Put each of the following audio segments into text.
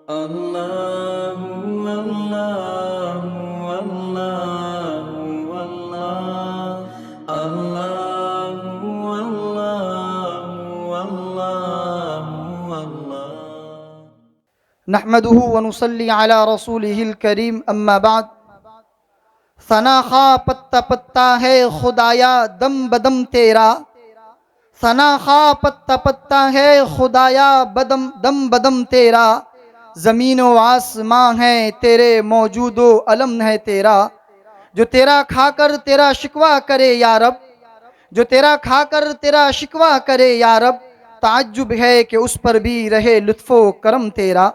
अल्लाहु अल्लाहु अल्लाहु अल्लाह अल्लाहु अल्लाहु अल्लाहु अल्लाह। नहमदुहु व नुसल्ली अला रसूलिहिल करीम अम्मा बाद। सना खा पत्ता पत्ता है खुदाया दम बदम तेरा। सना खा पत्ता पत्ता है खुदाया बदम दम बदम तेरा। ज़मीन व आसमां है तेरे मौजूदो अलम है तेरा। जो तेरा खाकर तेरा शिकवा करे या रब, जो तेरा खाकर तेरा शिकवा करे या रब, ताज्जुब है कि उस पर भी रहे लुत्फ़ो करम तेरा।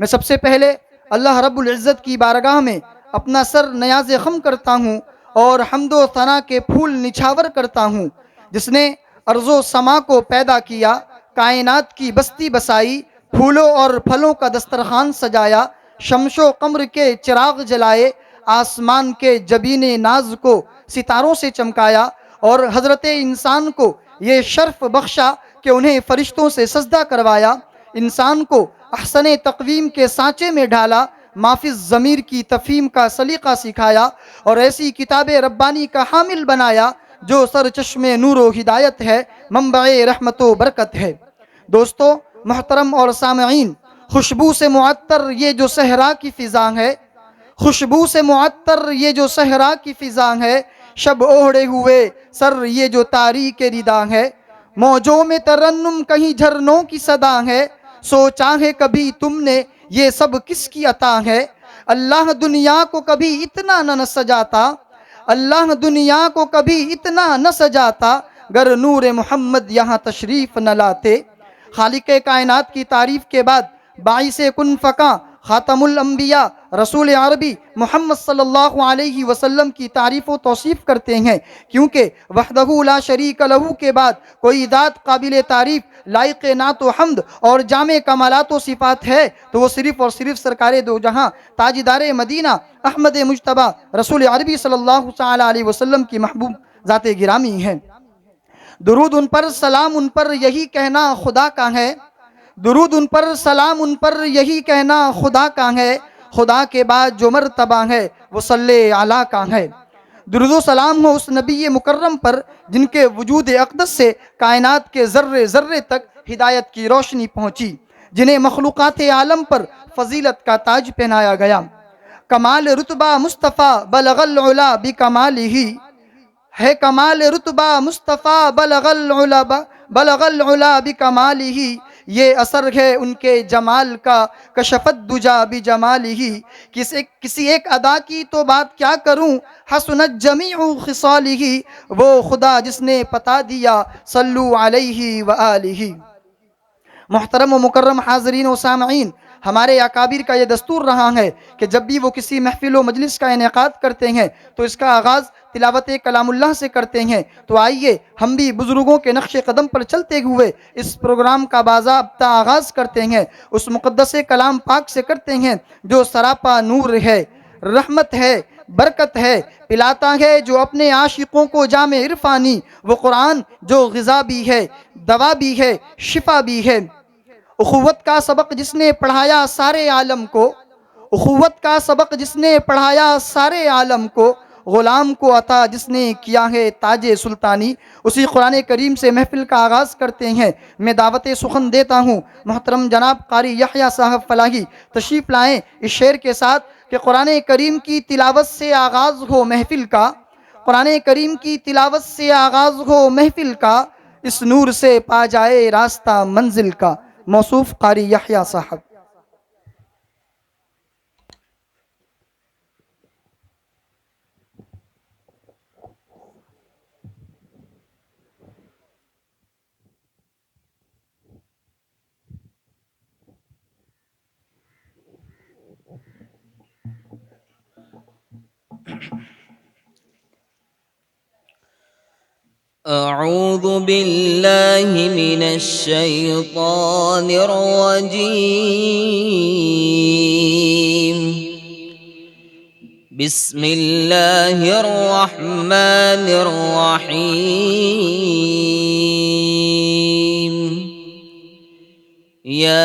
मैं सबसे पहले अल्लाह रब्बुल इज़्ज़त की बारगाह में अपना सर नयाज़ खम करता हूँ और हम्दो सना के फूल निछावर करता हूँ, जिसने अर्ज़ो समा को पैदा किया, कायनात की बस्ती बसाई, फूलों और फलों का दस्तरखान सजाया, शमशो कमर के चिराग जलाए, आसमान के जबीने नाज को सितारों से चमकाया और हज़रत इंसान को ये शर्फ बख्शा कि उन्हें फरिश्तों से सजदा करवाया। इंसान को अहसन तकवीम के सांचे में ढाला, माफिज ज़मीर की तफहीम का सलीका सिखाया और ऐसी किताब रब्बानी का हामिल बनाया जो सर चश्मे नूर व हिदायत है, मंबए रहमत व बरकत है। दोस्तों मोहतरम और सामईन, खुशबू से मुअत्तर ये जो सहरा की फ़िज़ा है, खुशबू से मुअत्तर ये जो सहरा की फ़िज़ा है, शब ओढ़े हुए सर ये जो तारीक रिदा है, मौजों में तरन्नुम कहीं झरनों की सदा है, सोचा है कभी तुमने ये सब किसकी अता है। अल्लाह दुनिया को कभी इतना न सजाता, अल्लाह दुनिया को कभी इतना न सजाता, गर नूर मोहम्मद यहाँ तशरीफ़ न लाते। खालिक कायनात की तारीफ़ के बाद बाइसे कुन फ़का ख़ातमुल अंबिया रसूल अरबी मोहम्मद सल्लल्लाहु अलैहि वसल्लम की तारीफ़ व तौसीफ़ करते हैं, क्योंकि वहदहू ला शरीक लहू के बाद कोई दात काबिल तारीफ़ लाइक़ नात व हम्द और जामे कमालात व सिफ़ात है तो वो सिर्फ़ और सिर्फ सरकार दो जहाँ ताजदार मदीना अहमद मुजतबा रसूल अरबी सल्लल्लाहु तआला अलैहि वसल्लम की महबूब ज़ात गिरामी है। दुरूद उन पर, सलाम उन पर, यही कहना खुदा का है। दुरूद उन पर, सलाम उन पर, यही कहना खुदा का है। खुदा के बाद जो मर्तबा है वो सल्ले आला का है। दुरूद सलाम हो उस नबी मुकर्रम पर जिनके वजूद अक़दस से कायनात के ज़र्रे ज़र्रे तक हिदायत की रोशनी पहुँची, जिन्हें मखलूक़ात आलम पर फजीलत का ताज पहनाया गया। कमाल रुतबा मुस्तफ़ा बलगल उला बि कमालिही है, कमाल रुतबा मुस्तफ़ा बलगल उला बि कमालिही, ये असर है उनके जमाल का, कशफत दुजा बि जमालिही। किसी एक अदा की तो बात क्या करूं, हसनत जमीउ खिसालिही, वो खुदा जिसने पता दिया सल्लु अलैहि व आलिही। मोहतरम व मुकर्रम हाज़रीन व सामईन, हमारे अकाबिर का ये दस्तूर रहा है कि जब भी वो किसी महफिल व मजलिस का इनेकाद करते हैं तो इसका आगाज़ तिलावत कलामुल्लाह से करते हैं। तो आइए हम भी बुज़ुर्गों के नक्श कदम पर चलते हुए इस प्रोग्राम का बाज़ाब्ता आगाज़ करते हैं, उस मुक़द्दस कलाम पाक से करते हैं जो सरापा नूर है, रहमत है, बरकत है, पिलाता है जो अपने आशिकों को जामे इरफानी, वो कुरान जो ग़िज़ा भी है, दवा भी है, शिफा भी है। उखुवत का सबक जिसने पढ़ाया सारे आलम को, उखुवत का सबक जिसने पढ़ाया सारे आलम को, ग़ुलाम को अता जिसने किया है ताजे सुल्तानी, उसी कुरान करीम से महफिल का आगाज़ करते हैं। मैं दावत सुखन देता हूँ मोहतरम जनाब कारी यहया साहब फलाही तशरीफ़ लाएँ इस शेर के साथ कि कुरान करीम की तिलावत से आगाज़ हो महफिल का, कुरान करीम की तिलावत से आगाज़ हो महफिल का, इस नूर से पा जाए रास्ता मंजिल का। मौसूफ़ कारी यहया साहब। अऊज़ु बिल्लाहि मिनश शैतानिर रजीम। बिस्मिल्लाहिर रहमानिर रहीम। या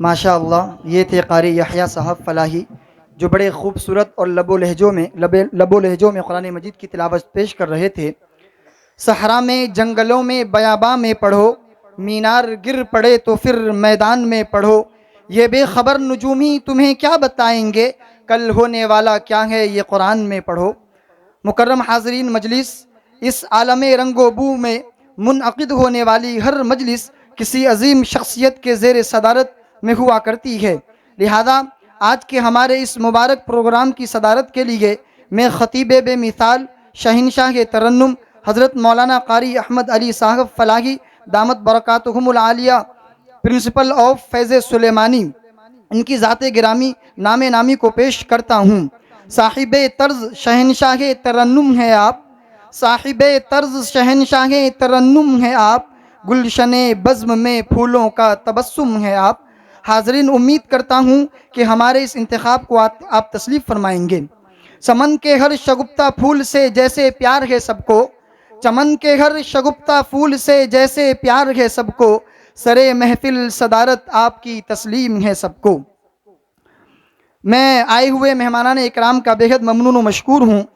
माशाअल्लाह, ये थे कारी यहया साहब फलाही जो बड़े खूबसूरत और लबो लहजों में कुरान मजीद की तिलावत पेश कर रहे थे। सहरा में, जंगलों में, बयाबा में पढ़ो, मीनार गिर पड़े तो फिर मैदान में पढ़ो, ये बेखबर नजूमी तुम्हें क्या बताएंगे, कल होने वाला क्या है ये कुरान में पढ़ो। मुकर्रम हाज़रीन मजलिस, इस आलमे रंगोबू में मुनअक़िद होने वाली हर मजलिस किसी अजीम शख्सियत के ज़ेर सदारत में हुआ करती है। लिहाजा आज के हमारे इस मुबारक प्रोग्राम की सदारत के लिए मैं ख़तीब बेमिसाल शहनशाह तरन्नुम हज़रत मौलाना कारी अहमद अली साहब फलाही दामत बरकातुहुमुल आलिया, प्रिंसिपल ऑफ फैज़ सुलेमानी, इनकी ज़ाते गिरामी नामे नामी को पेश करता हूँ। साहिबे तर्ज शहनशाह तरन्नुम है आप, साहिबे तर्ज शहनशाह तरन्नुम है आप, गुलशने बज़्म में फूलों का तबस्सुम है आप। हाज़रीन, उम्मीद करता हूँ कि हमारे इस इंतखाब को आप तस्लीफ़ फरमाएंगे। चमन के हर शगुफ्ता फूल से जैसे प्यार है सबको, चमन के हर शगुफ्ता फूल से जैसे प्यार है सबको, सरे महफिल सदारत आपकी तस्लीम है सबको। मैं आए हुए मेहमानान इकराम का बेहद ममनून व मशकूर हूँ,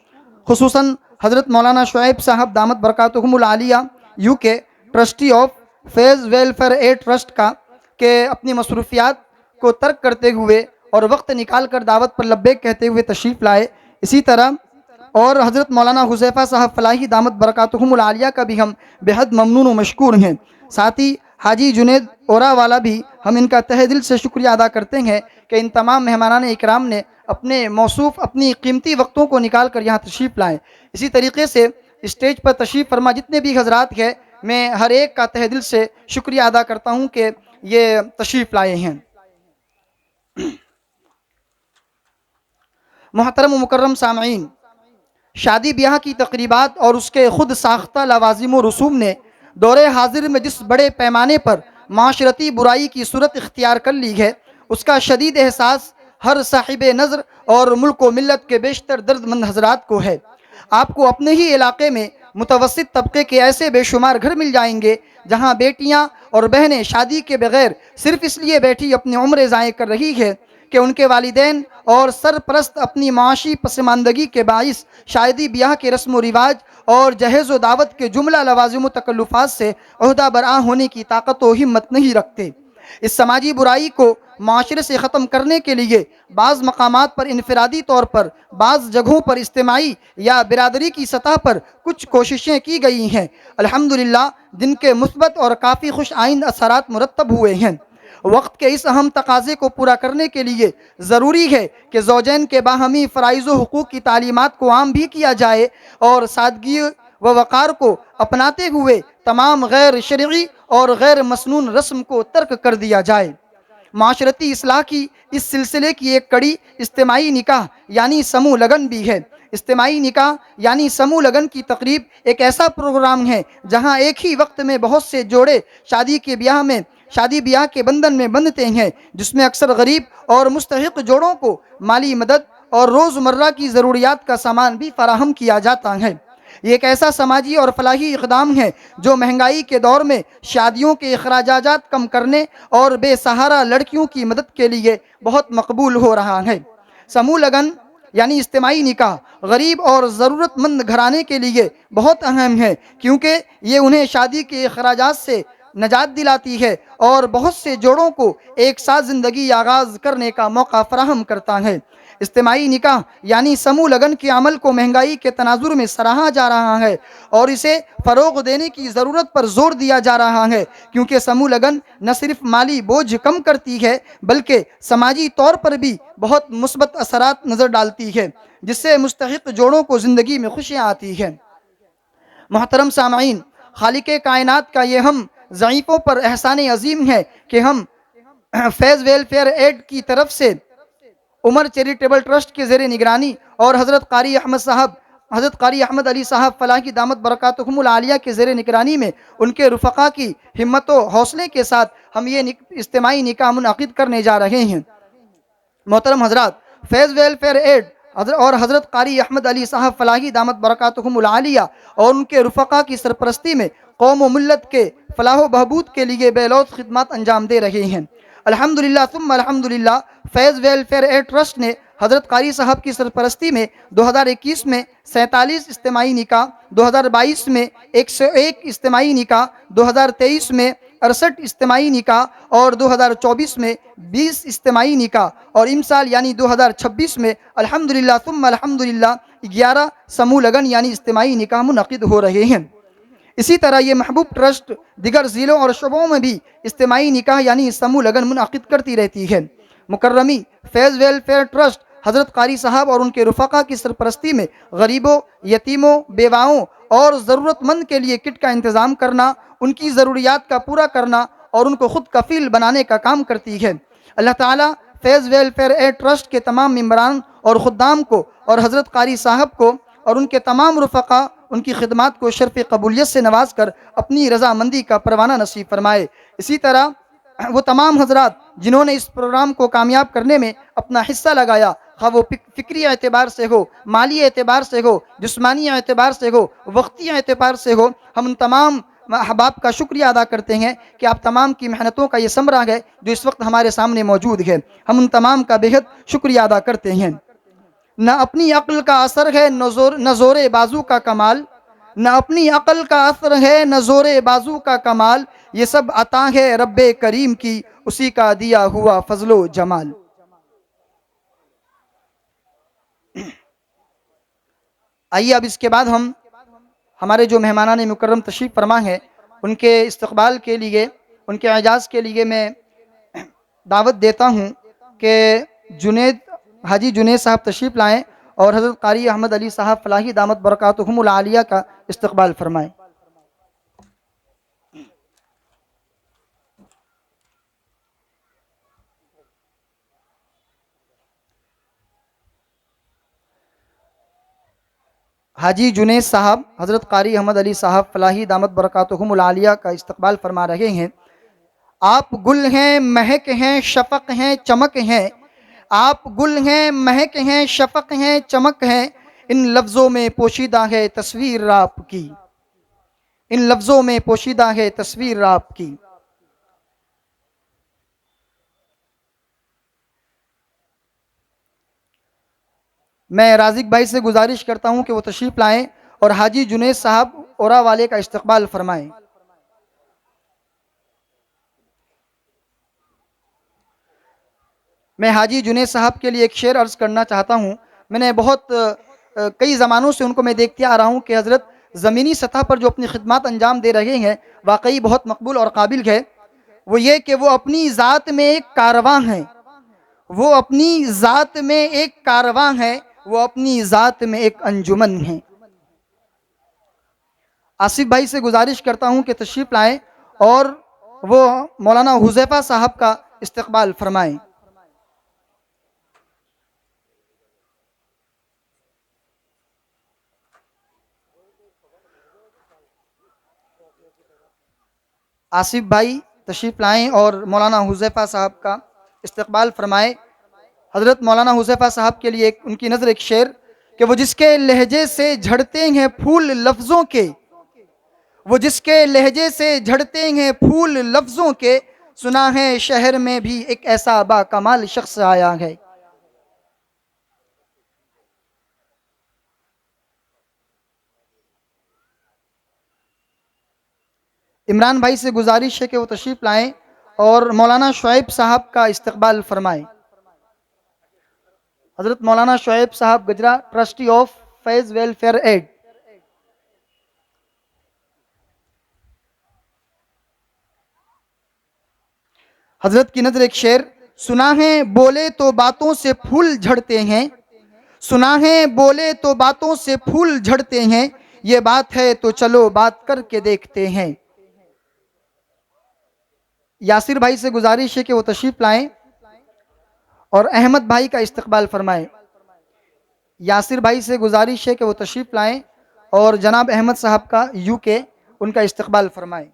खुसूसन हज़रत मौलाना शुएब साहब दामत बरकातुहुमुल आलिया UK trustee of Faiz welfare aid trust का, के अपनी मसरूफियात को तर्क करते हुए और वक्त निकाल कर दावत पर लब्बैक कहते हुए तशरीफ़ लाए। इसी तरह और हज़रत मौलाना हुज़ैफ़ा साहब फ़लाही दामत बरकातुहुमुल आलिया का भी हम बेहद ममनून व मशकूर हैं। साथ ही हाजी जुनैद ओरा वाला भी हम इनका तहे दिल से शुक्रिया अदा करते हैं कि इन तमाम मेहमानान इकराम ने अपने मौसूफ़ अपनी कीमती वक्तों को निकाल कर यहाँ तशरीफ़ लाएँ। इसी तरीके से स्टेज पर तशरीफ़ फरमा जितने भी हजरात हैं, मैं हर एक का तहे दिल से शुक्रिया अदा करता हूँ कि ये तशरीफ़ लाए हैं। मोहतरम मुकर्रम सामईन, शादी ब्याह की तकरीबात और उसके खुद साख्ता लवाजिम व रसूम ने दौरे हाजिर में जिस बड़े पैमाने पर माशरती बुराई की सूरत इख्तियार कर ली है, उसका शदीद एहसास हर साहिब नज़र और मुल्क व मिल्लत के बेशतर दर्दमंद हजरात को है। आपको अपने ही इलाके में मुतवस्सित तबके के ऐसे बेशुमार घर मिल जाएंगे जहाँ बेटियाँ और बहनें शादी के बगैर सिर्फ इसलिए बैठी अपनी उम्र ज़ाय कर रही है कि उनके वालिदैन और सरपरस्त अपनी माशी पसमानदगी के बाइस शादी ब्याह के रस्म व रिवाज और जहेज़ व दावत के जुमला लवाजिम तकल्लुफ़ात से ओहदा बरा होने की ताकत व हिम्मत नहीं रखते। इस समाजी बुराई को माशरे से ख़त्म करने के लिए बाज़ मकामात पर इनफरादी तौर पर, बाज़ जगहों पर इज्तिमाई या बिरादरी की सतह पर कुछ कोशिशें की गई हैं। अल्हम्दुलिल्लाह जिनके मुस्बत और काफ़ी खुश आइंद असरात मुरत्तब हुए हैं। वक्त के इस अहम तकाज़े को पूरा करने के लिए ज़रूरी है कि ज़ौजैन के बाहमी फ़राइज़ व हुकूक़ की तालीमात को आम भी किया जाए और सादगी व वक़ार को अपनाते हुए तमाम गैर शरई और गैर मसनून रस्म को तर्क कर दिया जाए। माशरती इस्लाह की इस सिलसिले की एक कड़ी इज्तिमाई निकाह यानी समूह लगन भी है। इज्तिमाई निकाह यानी समूह लगन की तकरीब एक ऐसा प्रोग्राम है जहाँ एक ही वक्त में बहुत से जोड़े शादी ब्याह के बंधन में बंधते हैं, जिसमें अक्सर गरीब और मुस्तहिक जोड़ों को माली मदद और रोज़मर्रा की ज़रूरियात का सामान भी फराहम किया जाता है। ये एक ऐसा समाजी और फलाही इक़दाम है जो महंगाई के दौर में शादियों के अखराजात कम करने और बेसहारा लड़कियों की मदद के लिए बहुत मकबूल हो रहा है। समूह लगन यानी इज्तिमाई निकाह गरीब और ज़रूरतमंद घराने के लिए बहुत अहम है, क्योंकि ये उन्हें शादी के अखराजात से नजात दिलाती है और बहुत से जोड़ों को एक साथ ज़िंदगी आगाज़ करने का मौका फराहम करता है। इज्तिमाई निकाह यानी समूह लगन के अमल को महंगाई के तनाजुर में सराहा जा रहा है और इसे फ़रोग़ देने की ज़रूरत पर जोर दिया जा रहा है, क्योंकि समूह लगन न सिर्फ माली बोझ कम करती है बल्कि समाजी तौर पर भी बहुत मुस्बत असरात नज़र डालती है, जिससे मुस्तहिक जोड़ों को ज़िंदगी में खुशियाँ आती हैं। मोहतरम सामईन, खालिक़े कायनात का ये हम ज़ईफ़ों पर एहसान अजीम है कि हम फैज़ वेलफेयर एड की तरफ से उमर चैरिटेबल ट्रस्ट के ज़ेर निगरानी और हज़रत कारी अहमद अली साहब फ़लाही दामत बरकातुहुमुल आलिया के ज़ेर निगरानी में उनके रुफ़क़ा की हिम्मत व हौसले के साथ हम ये इज्तिमाई निकाह मुनअक़िद करने जा रहे हैं। मोहतरम हज़रात, फैज़ वेलफेयर एड और हज़रत कारी अहमद अली साहब फ़लाही दामत बरकातुहुमुल आलिया और उनके रुफ़क़ा की सरपरस्ती में कौम व मिल्लत के फ़लाह व बहबूद के लिए बेलौस खिदमत अंजाम दे रहे हैं। अल्हम्दुलिल्लाह सुम्मा अल्हम्दुलिल्लाह, फैज़ वेलफेयर एड ट्रस्ट ने हज़रत कारी साहब की सरपरस्ती में 2021 में 47 इज्तिमाई निकाह, 2022 में 101 इज्तिमाई निकाह, 2023 में 68 इज्तिमाई निकाह और 2024 में 20 इज्तिमाई निकाह और इमसाल यानी 2026 में अल्हम्दुलिल्लाह सुम्मा अल्हम्दुलिल्लाह 11 समूह लगन यानी इज्तिमाई निकाह मुनअक़िद हो रहे हैं। इसी तरह ये महबूब ट्रस्ट दिगर ज़िलों और शोबों में भी इज्तिमाई निकाह यानी समूह लगन मुनअक़िद करती रहती है। मुकर्रमी फैज़ वेलफेयर ट्रस्ट हज़रत कारी साहब और उनके रुफ़क़ा की सरपरस्ती में गरीबों, यतीमों, बेवाओं और ज़रूरतमंद के लिए किट का इंतज़ाम करना, उनकी ज़रूरियात का पूरा करना और उनको ख़ुद कफ़ील बनाने का काम करती है। अल्लाह ताला फैज़ वेलफेयर एड ट्रस्ट के तमाम मेम्बरान और ख़ुद्दाम को और हज़रत कारी साहब को और उनके तमाम रुफ़क़ा उनकी खिदमात को शर्फ़ कबूलियत से नवाज कर अपनी रज़ामंदी का परवाना नसीब फरमाए। इसी तरह वो तमाम हजरात जिन्होंने इस प्रोग्राम को कामयाब करने में अपना हिस्सा लगाया, खा वो फ़िक्री एतबार से हो, माली एतबार से हो, जिस्मानी एतबार से हो, वक्ती एतबार से हो, हम उन तमाम अहबाब का शुक्रिया अदा करते हैं कि आप तमाम की मेहनतों का ये समरा है जो इस वक्त हमारे सामने मौजूद है। हम उन तमाम का बेहद शुक्रिया अदा करते हैं। न अपनी अक्ल का असर है न ज़ोर बाजू का कमाल, न अपनी अकल का असर है न जोरे बाजू का कमाल, ये सब अता है रब्बे करीम की, उसी का दिया हुआ फजलो जमाल। आइए अब इसके बाद हम हमारे जो मेहमानान मुकर्रम तशरीफ़ फरमा है उनके इस्तकबाल के लिए, उनके एजाज़ के लिए मैं दावत देता हूँ कि जुनेद हाजी जुनेद साहब तशरीफ़ लाएँ और हज़रत कारी अहमद अली साहब फलाही दामत बरकातुहुमुल आलिया का इस्तकबाल फरमाएँ। हाजी जुनेद साहब हज़रत कारी अहमद अली साहब फलाही दामत बरकातुहुमुल आलिया का इस्तकबाल फरमा रहे हैं। आप गुल हैं, महक हैं, शफ़क़ हैं, चमक हैं। आप गुल हैं, महक हैं, शफ़क़ हैं, चमक हैं। इन लफ्ज़ों में पोशीदा है तस्वीर आपकी, इन लफ्ज़ों में पोशीदा है तस्वीर आपकी। मैं राजिक भाई से गुजारिश करता हूँ कि वो तशरीफ़ लाएँ और हाजी जुनेद साहब ओरा वाले का इस्तकबाल फरमाएँ। मैं हाजी जुनेद साहब के लिए एक शेर अर्ज़ करना चाहता हूँ। मैंने बहुत कई ज़मानों से उनको मैं देखते आ रहा हूँ कि हज़रत ज़मीनी सतह पर जो अपनी खिदमत अंजाम दे रहे हैं वाकई बहुत मकबूल और काबिल है। वो ये कि वो अपनी ज़ात में एक कारवां हैं, वो अपनी ज़ात में एक कारवां है, वो अपनी ज़ात में एक अंजुमन है। आसिफ भाई से गुजारिश करता हूँ कि तशरीफ़ लाएँ और वो मौलाना हुज़ैफ़ा साहब का इस्तकबाल फरमाएँ। आसिफ भाई तशरीफ़ लाएँ और मौलाना हुज़ैफ़ा साहब का इस्तकबाल फरमाएँ। हज़रत मौलाना हुज़ैफ़ा साहब के लिए एक उनकी नज़र एक शेर कि वो जिसके लहजे से झड़ते हैं फूल लफ्ज़ों के, वो जिसके लहजे से झड़ते हैं फूल लफ्ज़ों के, सुना है शहर में भी एक ऐसा बाकमाल शख्स आया है। इमरान भाई से गुजारिश है कि वो तशरीफ़ लाएँ और मौलाना शुएब साहब का इस्तकबाल फरमाएँ। हज़रत मौलाना शुएब साहब Gajra trustee of Faiz welfare aid. हज़रत की नज़र एक शेर, सुना है बोले तो बातों से फूल झड़ते हैं, सुना है बोले तो बातों से फूल झड़ते हैं, ये बात है तो चलो बात करके देखते हैं। यासिर भाई से गुजारिश है कि वो तशरीफ़ लाएँ और अहमद भाई का इस्तकबाल फरमाएँ। यासिर भाई से गुजारिश है कि वो तशरीफ़ लाएँ और जनाब अहमद साहब का यूके उनका इस्तकबाल फरमाएँ।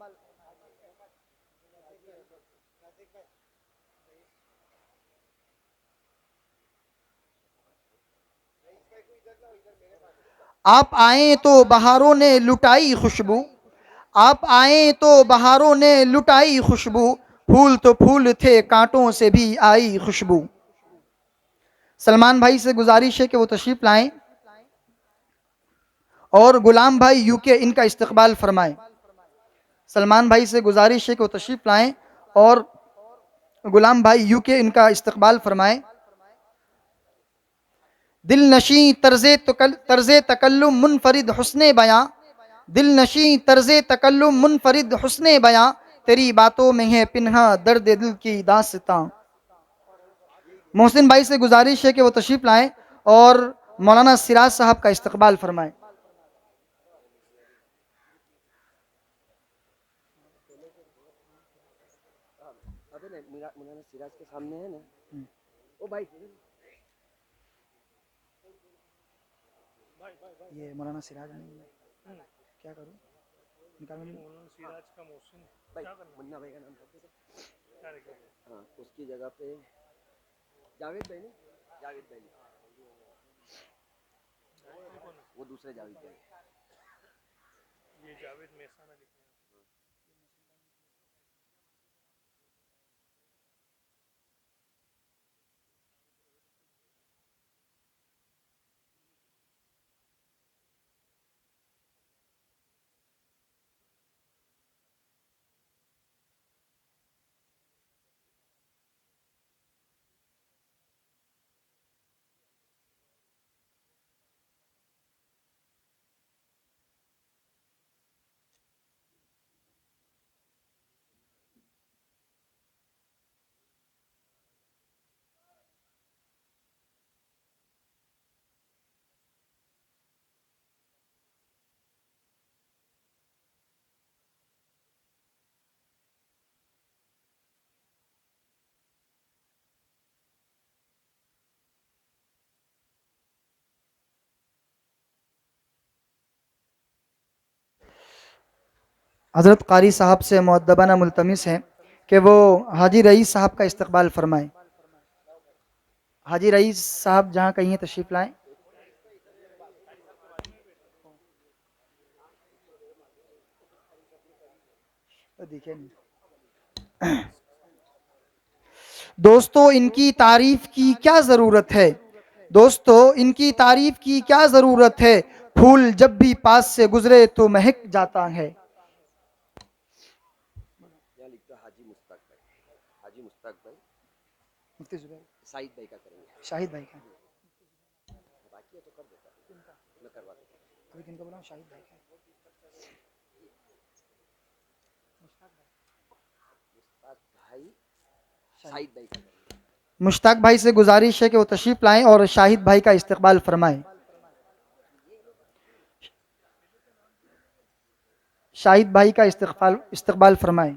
आप आए तो बहारों ने लुटाई खुशबू, आप आए तो बहारों ने लुटाई खुशबू, फूल तो फूल थे कांटों से भी आई खुशबू। सलमान भाई से गुजारिश है कि वो तशरीफ़ लाएँ और गुलाम भाई यूके इनका इस्तकबाल फरमाएँ। सलमान भाई से गुजारिश है कि वो तशरीफ़ लाएँ और गुलाम भाई यूके इनका इस्तकबाल फरमाएँ। दिल नशी तर्ज़े तकल्लुम मुनफरिद हुस्ने बयां, दिल नशी तर्ज़े तकल्लुम मुनफरिद हुस्ने बयां, तेरी बातों में है पिन्हा दर्द दिल की दास्तां। मोहसिन भाई से गुजारिश है कि वो तशरीफ़ लाएँ और मौलाना सिराज साहब का इस्तकबाल फरमाएँ। ये मौलाना सिराज नहीं है, क्या करूँ? निकाल मौलाना सिराज का मोहसिन भाई, मुन्ना भाई का नाम हाँ, उसकी जगह पे जावेद भाई नहीं, जावेद भाई वो दूसरे जावेद भाई, ये जावेद मेहसाना लिखना है। हज़रत कारी साहब से मुअद्दबाना मुल्तमिस है कि वो हाजी रईस साहब का इस्तकबाल फरमाएं। हाजी रईस साहब जहाँ कहीं हैं तशरीफ़ लाएं। दिखे नहीं। दोस्तों इनकी तारीफ की क्या ज़रूरत है, दोस्तों इनकी तारीफ की क्या ज़रूरत है, फूल जब भी पास से गुजरे तो महक जाता है। यहाँ लिख दो हाजी मुश्ताक भाई, हाजी मुश्ताक भाई, मुफ्ती जुबैर शाहिद भाई का करेंगे, शाहिद भाई का, बाकी है तो कर देता हूँ, मैं करवा देता हूँ। अभी किनको बुलाऊं? शाहिद भाई का। मुश्ताक भाई, शाहिद भाई का करेंगे। मुश्ताक भाई से गुजारिश है कि वो तशरीफ लाएं और शाहिद भाई का इस्तकबाल फरमाएं। शाहिद भाई का इस्तकबाल फरमाएं।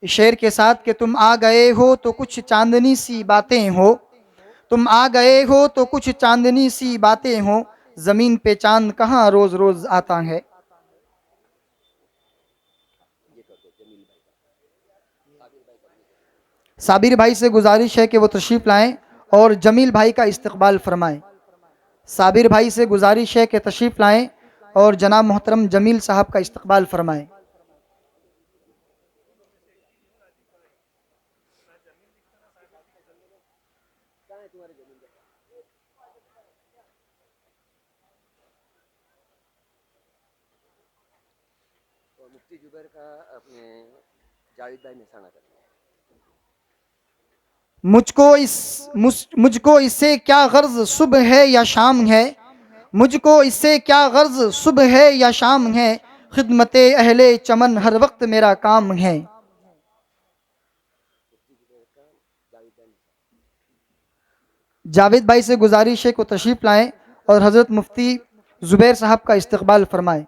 इस शेर के साथ कि तुम आ गए हो तो कुछ चांदनी सी बातें हो, तुम आ गए हो तो कुछ चांदनी सी बातें हो, जमीन पे चांद कहाँ रोज रोज आता है। ये कर दो जमील भाई का, साबिर भाई का नहीं करेंगे। साबिर भाई से गुजारिश है कि वो तशरीफ लाएं और जमील भाई का इस्तकबाल फरमाएं। साबिर भाई से गुजारिश है कि तशरीफ लाएं और जनाब मोहतरम जमील साहब का इस्तकबाल फरमाएं। कहाँ है तुम्हारे जमील भाई? तो मुफ्ती जुबैर का अपने जावेद भाई मेहसाना करेंगे। मुझको इससे क्या गर्ज सुबह है या शाम है, मुझको इससे क्या गर्ज सुबह है या शाम है, खिदमत अहले चमन हर वक्त मेरा काम है। मुफ्ती जुबैर का जावेद भाई मेहसाना। जावेद भाई से गुजारिश है को तशरीफ लाएं और हज़रत मुफ्ती ज़ुबैर साहब का इस्तकबाल फरमाएं।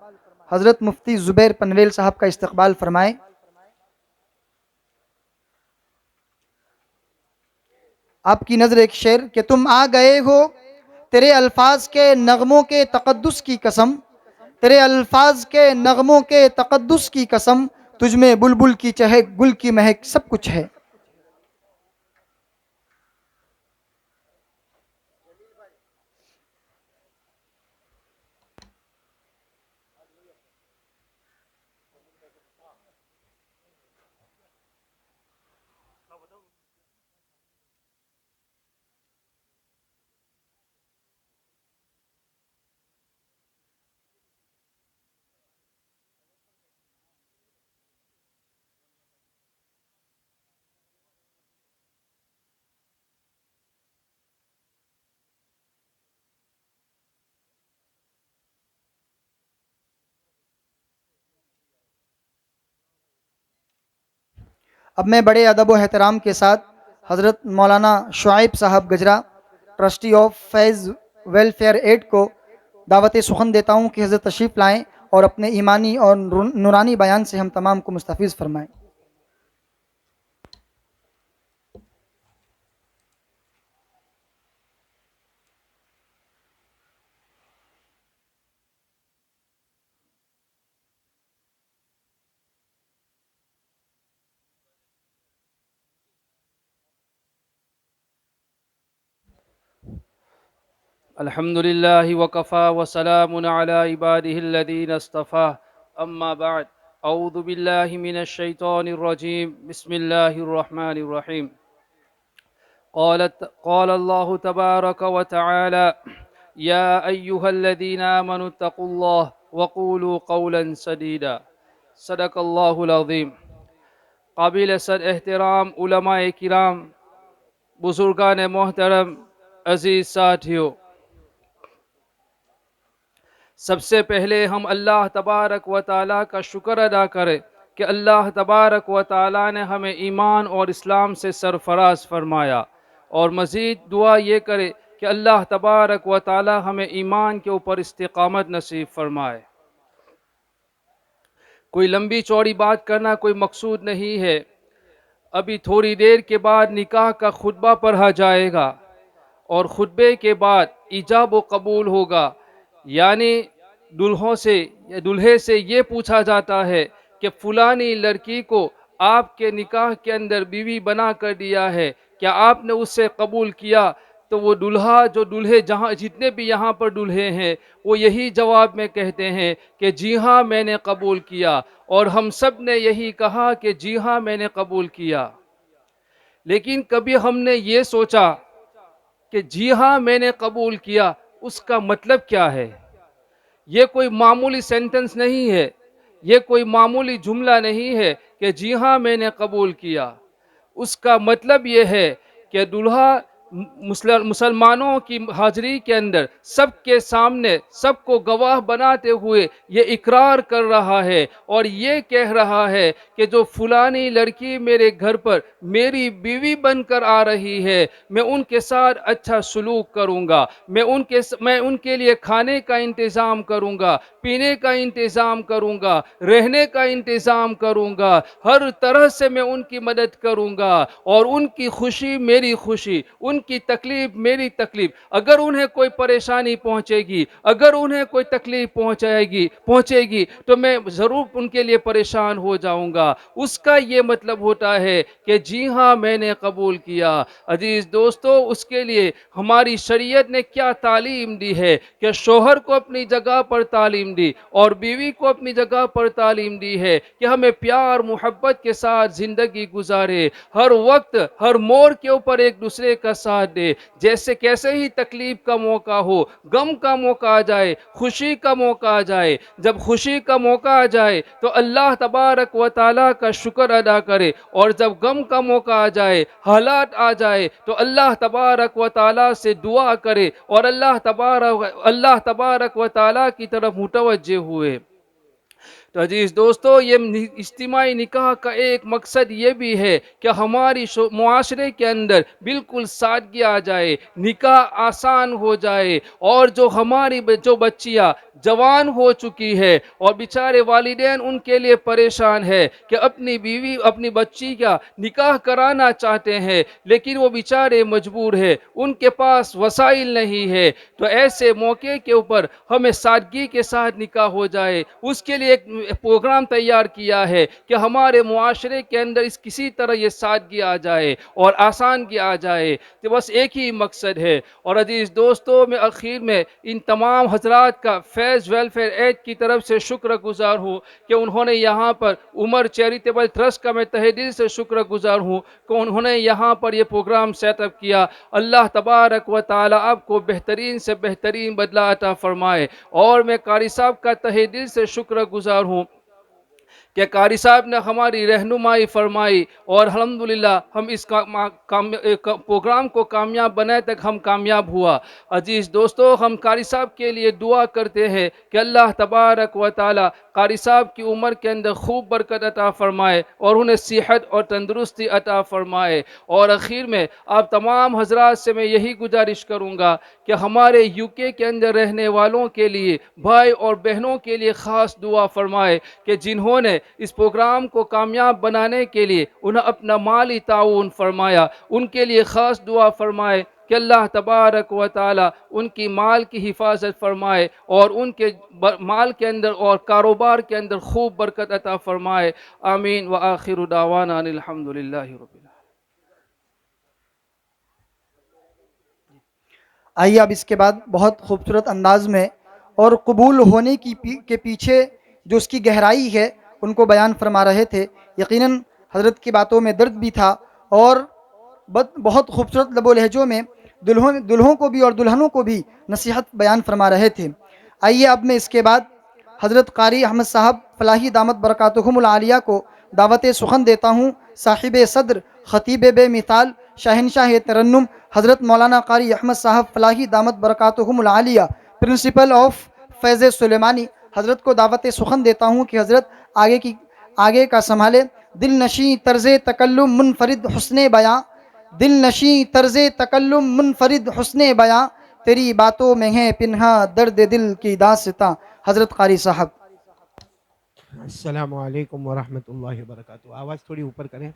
हज़रत मुफ्ती ज़ुबैर पनवेल साहब का इस्तकबाल फरमाएं। आपकी नज़र एक शेर कि तुम आ गए हो, तेरे अल्फाज के नगमों के तकद्दुस की कसम, तेरे अल्फाज के नगमों के तकद्दुस की कसम, तुझ में बुलबुल की चहक गुल की महक सब कुछ है। अब मैं बड़े अदब व एहतराम के साथ हज़रत मौलाना शुआइब साहब Gajra, trustee of Faiz welfare aid को दावत सुखन देता हूँ कि हज़रत तशरीफ़ लाएँ और अपने ईमानी और नूरानी बयान से हम तमाम को मुस्तफ़ीज़ फरमाएँ। अल्हम्दुलिल्लाहि वकफ़ा वसलामुन अला इबादिहिल्लज़ीना इस्तफ़ा अम्मा बाद अऊज़ु बिल्लाहि मिनश शैतानिर रजीम बिस्मिल्लाहिर रहमानिर रहीम क़ाल अल्लाहु तबारक व तआला या अय्युहल्लज़ीना आमनुत्तक़ुल्लाह वक़ूलू क़ौलन सदीदा सदक़ल्लाहुल अज़ीम। काबिल सद एहतराम उलमाए किराम, बुज़ुर्गान मोहतरम, अज़ीज़ साथियों, सबसे पहले हम अल्लाह तबारक व ताला का शुक्र अदा करें कि अल्लाह तबारक व ताला ने हमें ईमान और इस्लाम से सरफराज फरमाया, और मज़ीद दुआ ये करे कि अल्लाह तबारक व ताला हमें ईमान के ऊपर इस्तिक़ामत नसीब फरमाए। कोई लंबी चौड़ी बात करना कोई मकसूद नहीं है। अभी थोड़ी देर के बाद निकाह का खुतबा पढ़ा जाएगा और खुतबे के बाद इजाब व कबूल होगा। यानी दुल्हों से या दुल्हे से ये पूछा जाता है कि फुलानी लड़की को आपके निकाह के अंदर बीवी बना कर दिया है, क्या आपने उससे कबूल किया? तो वो दुल्हा जो दुल्हे जहाँ जितने भी यहाँ पर दुल्हे हैं वो यही जवाब में कहते हैं कि जी हाँ मैंने कबूल किया, और हम सब ने यही कहा कि जी हाँ मैंने कबूल किया। लेकिन कभी हमने ये सोचा कि जी हाँ मैंने कबूल किया उसका मतलब क्या है? ये कोई मामूली सेंटेंस नहीं है, ये कोई मामूली जुमला नहीं है कि जी हाँ मैंने कबूल किया। उसका मतलब ये है कि दूल्हा मुसलमानों की हाजिरी के अंदर सबके सामने सबको गवाह बनाते हुए ये इकरार कर रहा है और ये कह रहा है कि जो फुलानी लड़की मेरे घर पर मेरी बीवी बनकर आ रही है, मैं उनके साथ अच्छा सलूक करूँगा, मैं उनके लिए खाने का इंतज़ाम करूँगा, पीने का इंतज़ाम करूँगा, रहने का इंतज़ाम करूँगा, हर तरह से मैं उनकी मदद करूँगा और उनकी खुशी मेरी खुशी, उनकी तकलीफ मेरी तकलीफ। अगर उन्हें कोई परेशानी पहुँचेगी, अगर उन्हें कोई तकलीफ पहुँचेगी तो मैं ज़रूर उनके लिए परेशान हो जाऊँगा। उसका ये मतलब होता है कि जी हाँ मैंने कबूल किया। अजीज़ दोस्तों, उसके लिए हमारी शरीयत ने क्या तालीम दी है कि शोहर को अपनी जगह पर तालीम दी और बीवी को अपनी जगह पर तालीम दी है कि हमें प्यार मोहब्बत के साथ ज़िंदगी गुजारे, हर वक्त हर मोड़ के ऊपर एक दूसरे का साथ दे। जैसे कैसे ही तकलीफ का मौका हो, गम का मौका आ जाए, खुशी का मौका आ जाए, जब खुशी का मौका आ जाए तो अल्लाह तबारक व ताला का शुक्र अदा करे, और जब गम का मौका आ जाए, हालात आ जाए तो अल्लाह तबारक व ताला से दुआ करे और अल्लाह तबारक व ताला की तरफ मुतवज्जे हुए। तो अजीज़ दोस्तों, ये इज्तिमाई निकाह का एक मकसद ये भी है कि हमारी मुआशरे के अंदर बिल्कुल सादगी आ जाए, निकाह आसान हो जाए, और जो बच्चियाँ जवान हो चुकी है और बेचारे वालिदैन उनके लिए परेशान है कि अपनी बीवी अपनी बच्ची का निकाह कराना चाहते हैं लेकिन वो बेचारे मजबूर है, उनके पास वसाइल नहीं है, तो ऐसे मौके के ऊपर हमें सादगी के साथ निकाह हो जाए, उसके लिए एक प्रोग्राम तैयार किया है कि हमारे मुआशरे के अंदर इस किसी तरह ये सादगी आ जाए और आसानगी आ जाए। तो बस एक ही मकसद है। और अजीज़ दोस्तों, मैं आखिर में इन तमाम हजरात का फैज़ वेलफेयर एड की तरफ से शुक्रगुजार हूँ कि उन्होंने यहाँ पर उमर चैरिटेबल ट्रस्ट का मैं तहे दिल से शुक्रगुजार हूँ कि उन्होंने यहाँ पर ये प्रोग्राम सेटअप किया। अल्लाह तबारक व ताला आपको बेहतरीन से बेहतरीन बदला अता फरमाए। और मैं कारी साहब का तहे दिल से शुक्रगुजार हूँ कि कारी साहब ने हमारी रहनुमाई फरमाई और अल्हम्दुलिल्लाह हम इस प्रोग्राम को कामयाब बनाए तक हम कामयाब हुआ। अजीज़ दोस्तों, हम कारी साहब के लिए दुआ करते हैं कि अल्लाह तबारक व ताला कारी साहब की उम्र के अंदर खूब बरकत अता फ़रमाए और उन्हें सेहत और तंदुरुस्ती अता फ़रमाए। और आखिर में आप तमाम हजरात से मैं यही गुजारिश करूँगा कि हमारे यूके के अंदर रहने वालों के लिए, भाई और बहनों के लिए ख़ास दुआ फ़रमाए कि जिन्होंने इस प्रोग्राम को कामयाब बनाने के लिए उन्हें अपना माली ताउन फरमाया, उनके लिए ख़ास दुआ फरमाए कि अल्लाह तबारक व ताला उनकी माल की हिफाजत फरमाए और उनके माल के अंदर और कारोबार के अंदर खूब बरकत अता फरमाए। आमीन व आखिरु दावाना अनिल हम्दुलिल्लाहि रब्बिल आलमीन। आइए अब इसके बाद बहुत खूबसूरत अंदाज में और कबूल होने के पीछे जो उसकी गहराई है उनको बयान फरमा रहे थे। यकीनन हज़रत की बातों में दर्द भी था और बहुत खूबसूरत लबो लहजों में दुल्हों को भी और दुल्हनों को भी नसीहत बयान फरमा रहे थे। आइए अब मैं इसके बाद हज़रत कारी अहमद साहब फलाही दामत बरकातुहुमुल आलिया को दावत सुखन देता हूँ। साहिब सदर ख़तीब बेमिसाल शहनशाह तरन्नुम हज़रत मौलाना कारी अहमद साहब फलाही दामत बरकातुहुमुल आलिया प्रिंसिपल ऑफ फैज़ सुलेमानी हज़रत को दावत सुखन देता हूँ कि हज़रत आगे का संभाले। दिल नशी तर्ज़ तकल्लुम मुनफरिद हुस्ने बयां, दिल नशी तर्ज़ तकल्लुम मुनफरिद हुस्ने बयां, तेरी बातों में है पिन्हा दर्द दिल की दास्तां। हज़रत कारी साहब। अस्सलामु अलैकुम व रहमतुल्लाहि व बरकातुहू। आवाज़ थोड़ी ऊपर करें।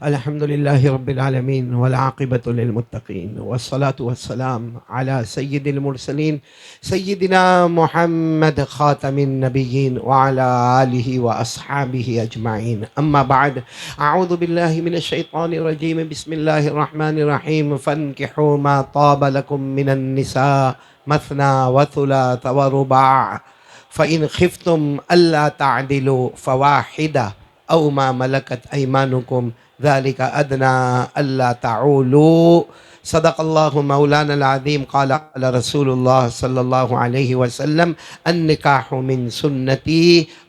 अल्हम्दुलिल्लाहि रब्बिल आलमीन वल आक़िबतु लिल मुत्तक़ीन वस्सलातु वस्सलाम अला सय्यिदिल मुरसलीन सय्यिदिना मुहम्मद ख़ातमिन नबिय्यीन व अला आलिहि व अस्हाबिहि अजमाइन अम्मा बाद अऊज़ु बिल्लाहि मिनश शैतानिर रजीम बिस्मिल्लाहिर रहमानिर रहीम फन्किहू मा ताब लकुम मिनन निसा मसना व थुलाथ व रुबा फ़इन खिफ्तुम अल्ला तादिलू फ़वाहिदा औ मा मलकत ऐमानुकुम ज़ालिका अदना अल्ला ताउलू सदक़ल्लाहु मौलाना अज़ीम क़ाल रसूलुल्लाह सल्लल्लाहु अलैहि वसल्लम अन्निकाहु मिन सुन्नती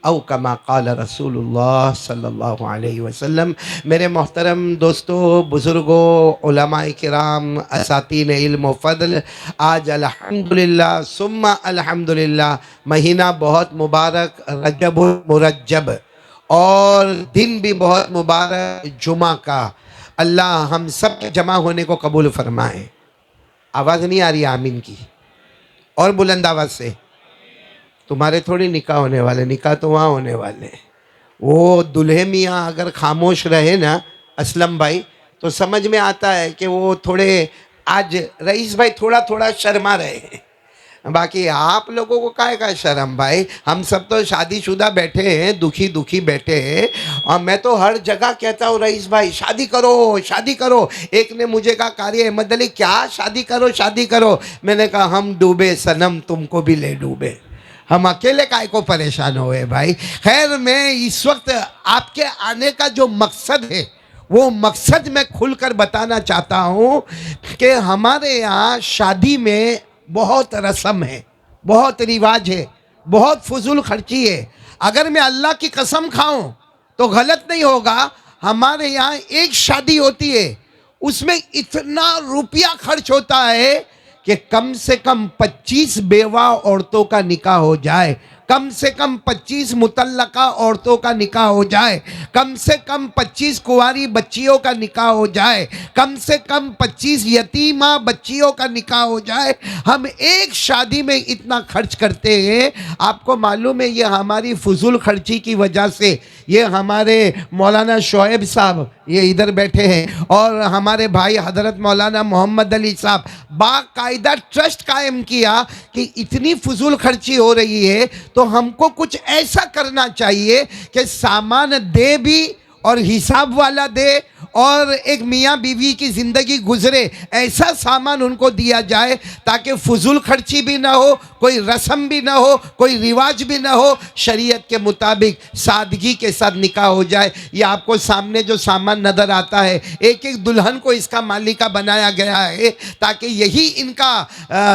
औ कमा क़ाल रसूलुल्लाह सल्लल्लाहु अलैहि वसल्लम। मेरे मोहतरम दोस्तों, बुज़ुर्गों, उलमाए किराम, असातीन इल्म व फ़ज़ल, आज अल्हम्दुलिल्लाह सुम्मा अल्हम्दुलिल्लाह महीना बहुत मुबारक रजबुल मुरज्जब और दिन भी बहुत मुबारक जुमा का। अल्लाह हम सब के जमा होने को कबूल फरमाए। आवाज़ नहीं आ रही आमीन की? और बुलंद आवाज़ से। तुम्हारे थोड़ी निकाह होने वाले, निकाह तो वहाँ होने वाले। वो दुल्हे मियाँ अगर खामोश रहे ना असलम भाई, तो समझ में आता है कि वो थोड़े, आज रईस भाई थोड़ा थोड़ा शर्मा रहे हैं। बाकी आप लोगों को काहे का शर्म भाई? हम सब तो शादीशुदा बैठे हैं, दुखी दुखी बैठे हैं। और मैं तो हर जगह कहता हूँ रईस भाई शादी करो शादी करो। एक ने मुझे कहा कारी अहमद अली क्या शादी करो शादी करो? मैंने कहा हम डूबे सनम तुमको भी ले डूबे, हम अकेले काहे को परेशान हुए भाई। खैर, मैं इस वक्त आपके आने का जो मकसद है वो मकसद मैं खुलकर बताना चाहता हूँ कि हमारे यहाँ शादी में बहुत रस्म है, बहुत रिवाज है, बहुत फजूल खर्ची है। अगर मैं अल्लाह की कसम खाऊं तो गलत नहीं होगा। हमारे यहाँ एक शादी होती है, उसमें इतना रुपया खर्च होता है कि कम से कम 25 बेवा औरतों का निकाह हो जाए, कम से कम 25 मुतल्लका औरतों का निकाह हो जाए, कम से कम 25 कुंवारी बच्चियों का निकाह हो जाए, कम से कम 25 यतीमा बच्चियों का निकाह हो जाए। हम एक शादी में इतना खर्च करते हैं। आपको मालूम है ये हमारी फजूल खर्ची की वजह से, ये हमारे मौलाना शोएब साहब ये इधर बैठे हैं और हमारे भाई हज़रत मौलाना मोहम्मद अली साहब बाकायदा ट्रस्ट कायम किया कि इतनी फजूल खर्ची हो रही है तो हमको कुछ ऐसा करना चाहिए कि सामान दे भी और हिसाब वाला दे और एक मियाँ बीवी की ज़िंदगी गुजरे, ऐसा सामान उनको दिया जाए ताकि फजूल खर्ची भी ना हो, कोई रस्म भी ना हो, कोई रिवाज भी ना हो, शरीयत के मुताबिक सादगी के साथ निकाह हो जाए। ये आपको सामने जो सामान नज़र आता है, एक एक दुल्हन को इसका मालिका बनाया गया है ताकि यही इनका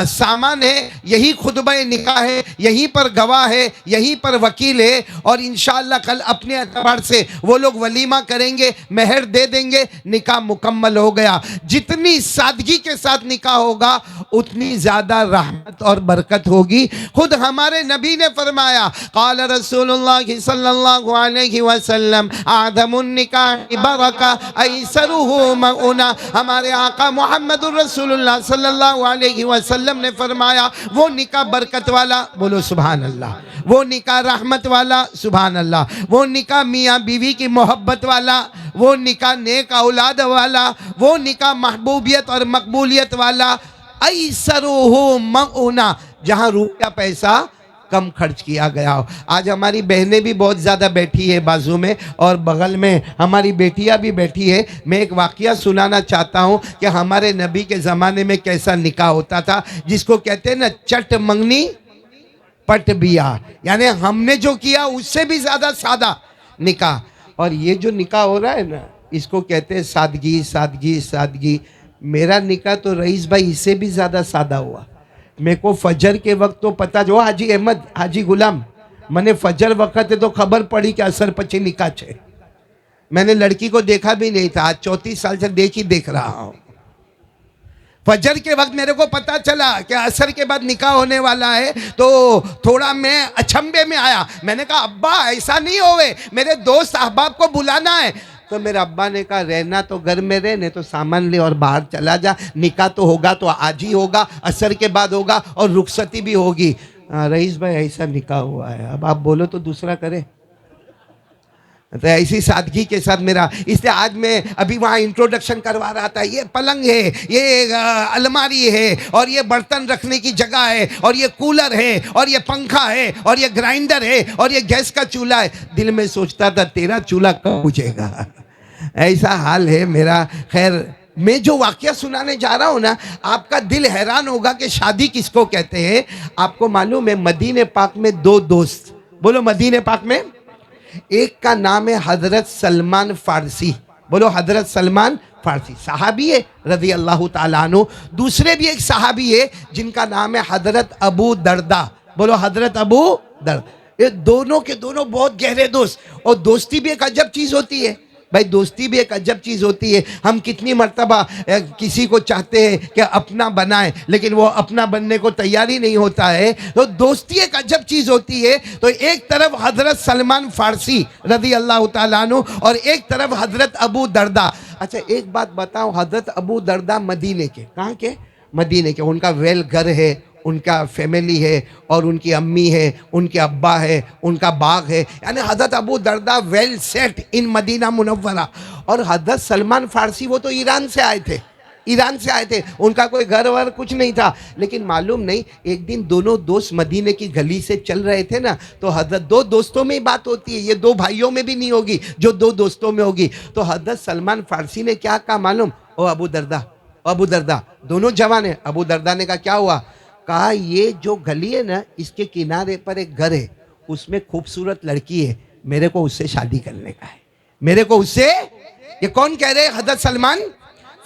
सामान है, यही खुतबा निकाह है, यहीं पर गवाह है, यहीं पर वकील है। और इंशाअल्लाह कल अपने एतबार से वो लोग वलीमा करेंगे, मेहर दे देंगे, निकाह मुकम्मल हो गया। जितनी सादगी के साथ निकाह होगा उतनी ज्यादा रहमत और बरकत होगी। खुद हमारे नबी ने फरमाया, क़ाल रसूलुल्लाह सल्लल्लाहु अलैहि वसल्लम आदमुन निकाह बरका ऐसरुहु मऊना। हमारे आका मोहम्मदुर रसूलुल्लाह सल्लल्लाहु अलैहि वसल्लम ने फरमाया वो निकाह बरकत वाला, बोलो सुभान अल्लाह, वो निकाह रहमत वाला, सुभान अल्लाह, वो निकाह मियाँ बीवी की मोहब्बत वाला, वो निकाह नेक औलाद वाला, वो निकाह महबूबियत और मकबूलियत वाला, ऐसरुहु मऊना, जहाँ रुपया पैसा कम खर्च किया गया हो। आज हमारी बहनें भी बहुत ज़्यादा बैठी है बाजू में और बगल में हमारी बेटियां भी बैठी है। मैं एक वाक़या सुनाना चाहता हूँ कि हमारे नबी के ज़माने में कैसा निकाह होता था, जिसको कहते हैं ना चट मंगनी पट बिया, यानी हमने जो किया उससे भी ज़्यादा सादा निकाह। और ये जो निकाह हो रहा है ना, इसको कहते हैं सादगी सादगी सादगी। मेरा निकाह तो रईस भाई इससे भी ज़्यादा सादा हुआ। मेरे को फजर के वक्त तो पता जो हाजी अहमद हाजी गुलाम मैंने फजर वक्त तो खबर पड़ी कि असर पची निकाह है। मैंने लड़की को देखा भी नहीं था, आज 34 साल से देख रहा हूँ। फजर के वक्त मेरे को पता चला कि असर के बाद निकाह होने वाला है, तो थोड़ा मैं अचंभे में आया। मैंने कहा अब्बा ऐसा नहीं होवे, मेरे दोस्त अहबाब को बुलाना है। तो मेरे अब्बा ने कहा रहना तो घर में रह, नहीं तो सामान ले और बाहर चला जा। निकाह तो होगा तो आज ही होगा, असर के बाद होगा और रुखसती भी होगी। रईस भाई ऐसा निकाह हुआ है, अब आप बोलो तो दूसरा करे। तो ऐसी सादगी के साथ मेरा, इसलिए आज मैं अभी वहाँ इंट्रोडक्शन करवा रहा था। ये पलंग है, ये अलमारी है, और ये बर्तन रखने की जगह है, और ये कूलर है, और ये पंखा है, और ये ग्राइंडर है, और ये गैस का चूल्हा है। दिल में सोचता था तेरा चूल्हा कब बुझेगा, ऐसा हाल है मेरा। खैर, मैं जो वाकया सुनाने जा रहा हूँ ना, आपका दिल हैरान होगा कि शादी किसको कहते हैं। आपको मालूम है, मदीने पाक में दो दोस्त, बोलो मदीने पाक में, एक का नाम है हजरत सलमान फारसी, बोलो हजरत सलमान फारसी, सहाबी है रज़ी अल्लाह ताला अन्हु। दूसरे भी एक सहाबी है जिनका नाम है हजरत अबू दरदा, बोलो हजरत अबू दरदा। ये दोनों के दोनों बहुत गहरे दोस्त, और दोस्ती भी एक अजब चीज़ होती है भाई, दोस्ती भी एक अजब चीज़ होती है। हम कितनी मर्तबा किसी को चाहते हैं कि अपना बनाए, लेकिन वो अपना बनने को तैयार ही नहीं होता है। तो दोस्ती एक अजब चीज़ होती है। तो एक तरफ हज़रत सलमान फारसी रज़ी अल्लाह ताला अन्हु, और एक तरफ हज़रत अबू दरदा। अच्छा एक बात बताओ, हज़रत अबू दरदा मदीने के, कहाँ के? मदीने के। उनका वेल घर है, उनका फैमिली है, और उनकी अम्मी है, उनके अब्बा है, उनका बाग है, यानी हज़रत Abu Darda well set in Madina Munawwara. और हज़रत सलमान फारसी वो तो ईरान से आए थे, ईरान से आए थे, उनका कोई घर वर कुछ नहीं था। लेकिन मालूम नहीं, एक दिन दोनों दोस्त मदीने की गली से चल रहे थे ना, तो हज़रत, दो दोस्तों में ही बात होती है, ये दो भाइयों में भी नहीं होगी जो दो दोस्तों में होगी। तो हज़रत सलमान फारसी ने क्या कहा मालूम? ओ अबू दरदा, अबू दरदा, दोनों जवान है। अबू दरदा ने कहा क्या हुआ? कहा ये जो गली है ना, इसके किनारे पर एक घर है, उसमें खूबसूरत लड़की है, मेरे को उससे शादी करने का है, मेरे को उससे। ये कौन कह रहे? हज़रत सलमान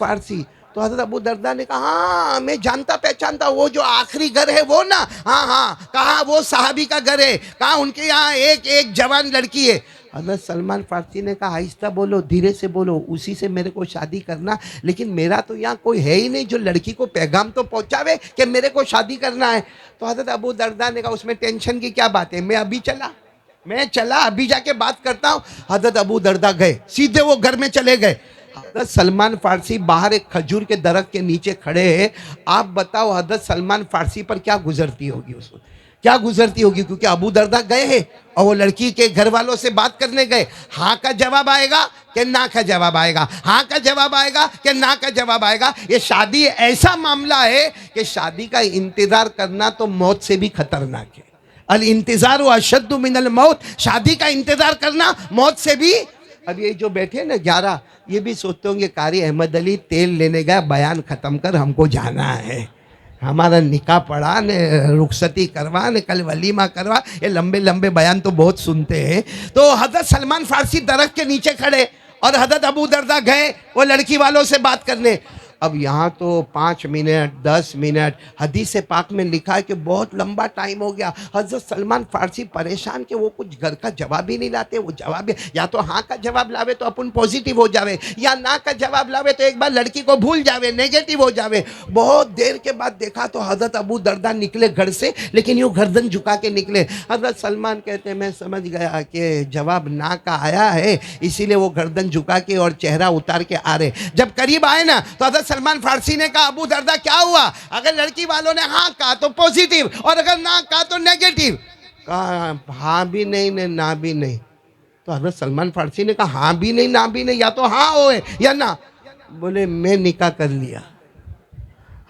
फारसी। तो हज़रत अबू दरदा ने कहा हाँ मैं जानता पहचानता, वो जो आखिरी घर है वो ना, हाँ हाँ। कहा वो साहबी का घर है, कहा उनके यहाँ एक जवान लड़की है। हज़रत सलमान फारसी ने कहा आहिस्ता बोलो, धीरे से बोलो, उसी से मेरे को शादी करना। लेकिन मेरा तो यहाँ कोई है ही नहीं जो लड़की को पैगाम तो पहुँचावे कि मेरे को शादी करना है। तो हज़रत अबू दरदा ने कहा उसमें टेंशन की क्या बात है, मैं चला अभी जाके बात करता हूँ। हज़रत अबू दरदा गए, सीधे वो घर में चले गए। हज़रत सलमान फारसी बाहर एक खजूर के दरख्त के नीचे खड़े हैं। आप बताओ हज़रत सलमान फारसी पर क्या गुजरती होगी, उसको क्या गुजरती होगी, क्योंकि अबू दरदा गए हैं और वो लड़की के घर वालों से बात करने गए। हाँ का जवाब आएगा कि ना का जवाब आएगा, हाँ का जवाब आएगा कि ना का जवाब आएगा। ये शादी ऐसा मामला है कि शादी का इंतजार करना तो मौत से भी खतरनाक है। अल इंतजार अशद्दु मिनल मौत, शादी का इंतजार करना मौत से भी। अब ये जो बैठे ना 11, ये भी सोचते होंगे कारी अहमद अली तेल लेने गया, बयान खत्म कर हमको जाना है, हमारा निकाह पढ़ा ने, रुखसती करवा ने, कल वलीमा करवा। ये लंबे लंबे बयान तो बहुत सुनते हैं। तो हज़रत सलमान फारसी दरख्त के नीचे खड़े और हज़रत अबू दरदा गए वो लड़की वालों से बात करने। अब यहाँ तो 5 मिनट 10 मिनट, हदीस पाक में लिखा है कि बहुत लंबा टाइम हो गया। हज़रत सलमान फारसी परेशान कि वो कुछ घर का जवाब ही नहीं लाते। वो जवाब या तो हाँ का जवाब लावे तो अपन पॉजिटिव हो जावे, या ना का जवाब लावे तो एक बार लड़की को भूल जावे, नेगेटिव हो जावे। बहुत देर के बाद देखा तो हज़रत अबू दरदा निकले घर से, लेकिन यूँ गर्दन झुका के निकले। हज़रत सलमान कहते हैं मैं समझ गया कि जवाब ना का आया है, इसीलिए वो गर्दन झुका के और चेहरा उतार के आ रहे। जब करीब आए ना तो हज़रत सलमान फारसी ने कहा अबू दरदा क्या हुआ? अगर लड़की वालों ने हाँ कहा तो पॉजिटिव, और अगर ना कहा तो नेगेटिव। कहा हाँ भी नहीं ने ना भी नहीं। तो हज़रत सलमान फारसी ने कहा हाँ भी नहीं ना भी नहीं, या तो हाँ हो या ना। बोले मैं निकाह कर लिया।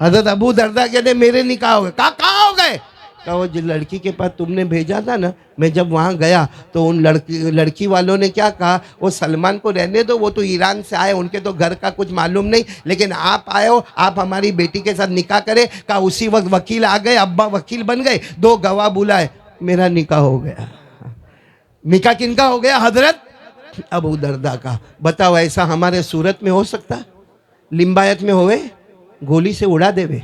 हज़रत अबू दरदा कहते मेरे निकाह हो गए। कहाँ हो गए? कहा वो जो लड़की के पास तुमने भेजा था ना, मैं जब वहाँ गया तो उन लड़की वालों ने क्या कहा, वो सलमान को रहने दो, वो तो ईरान से आए, उनके तो घर का कुछ मालूम नहीं, लेकिन आप आए हो, आप हमारी बेटी के साथ निकाह करें। कहा उसी वक्त वकील आ गए, अब्बा वकील बन गए, 2 गवाह बुलाए, मेरा निकाह हो गया। निकाह किनका हो गया? हजरत अबू दरदा का। बताओ ऐसा हमारे सूरत में हो सकता? लिम्बायत में होवे, गोली से उड़ा देवे।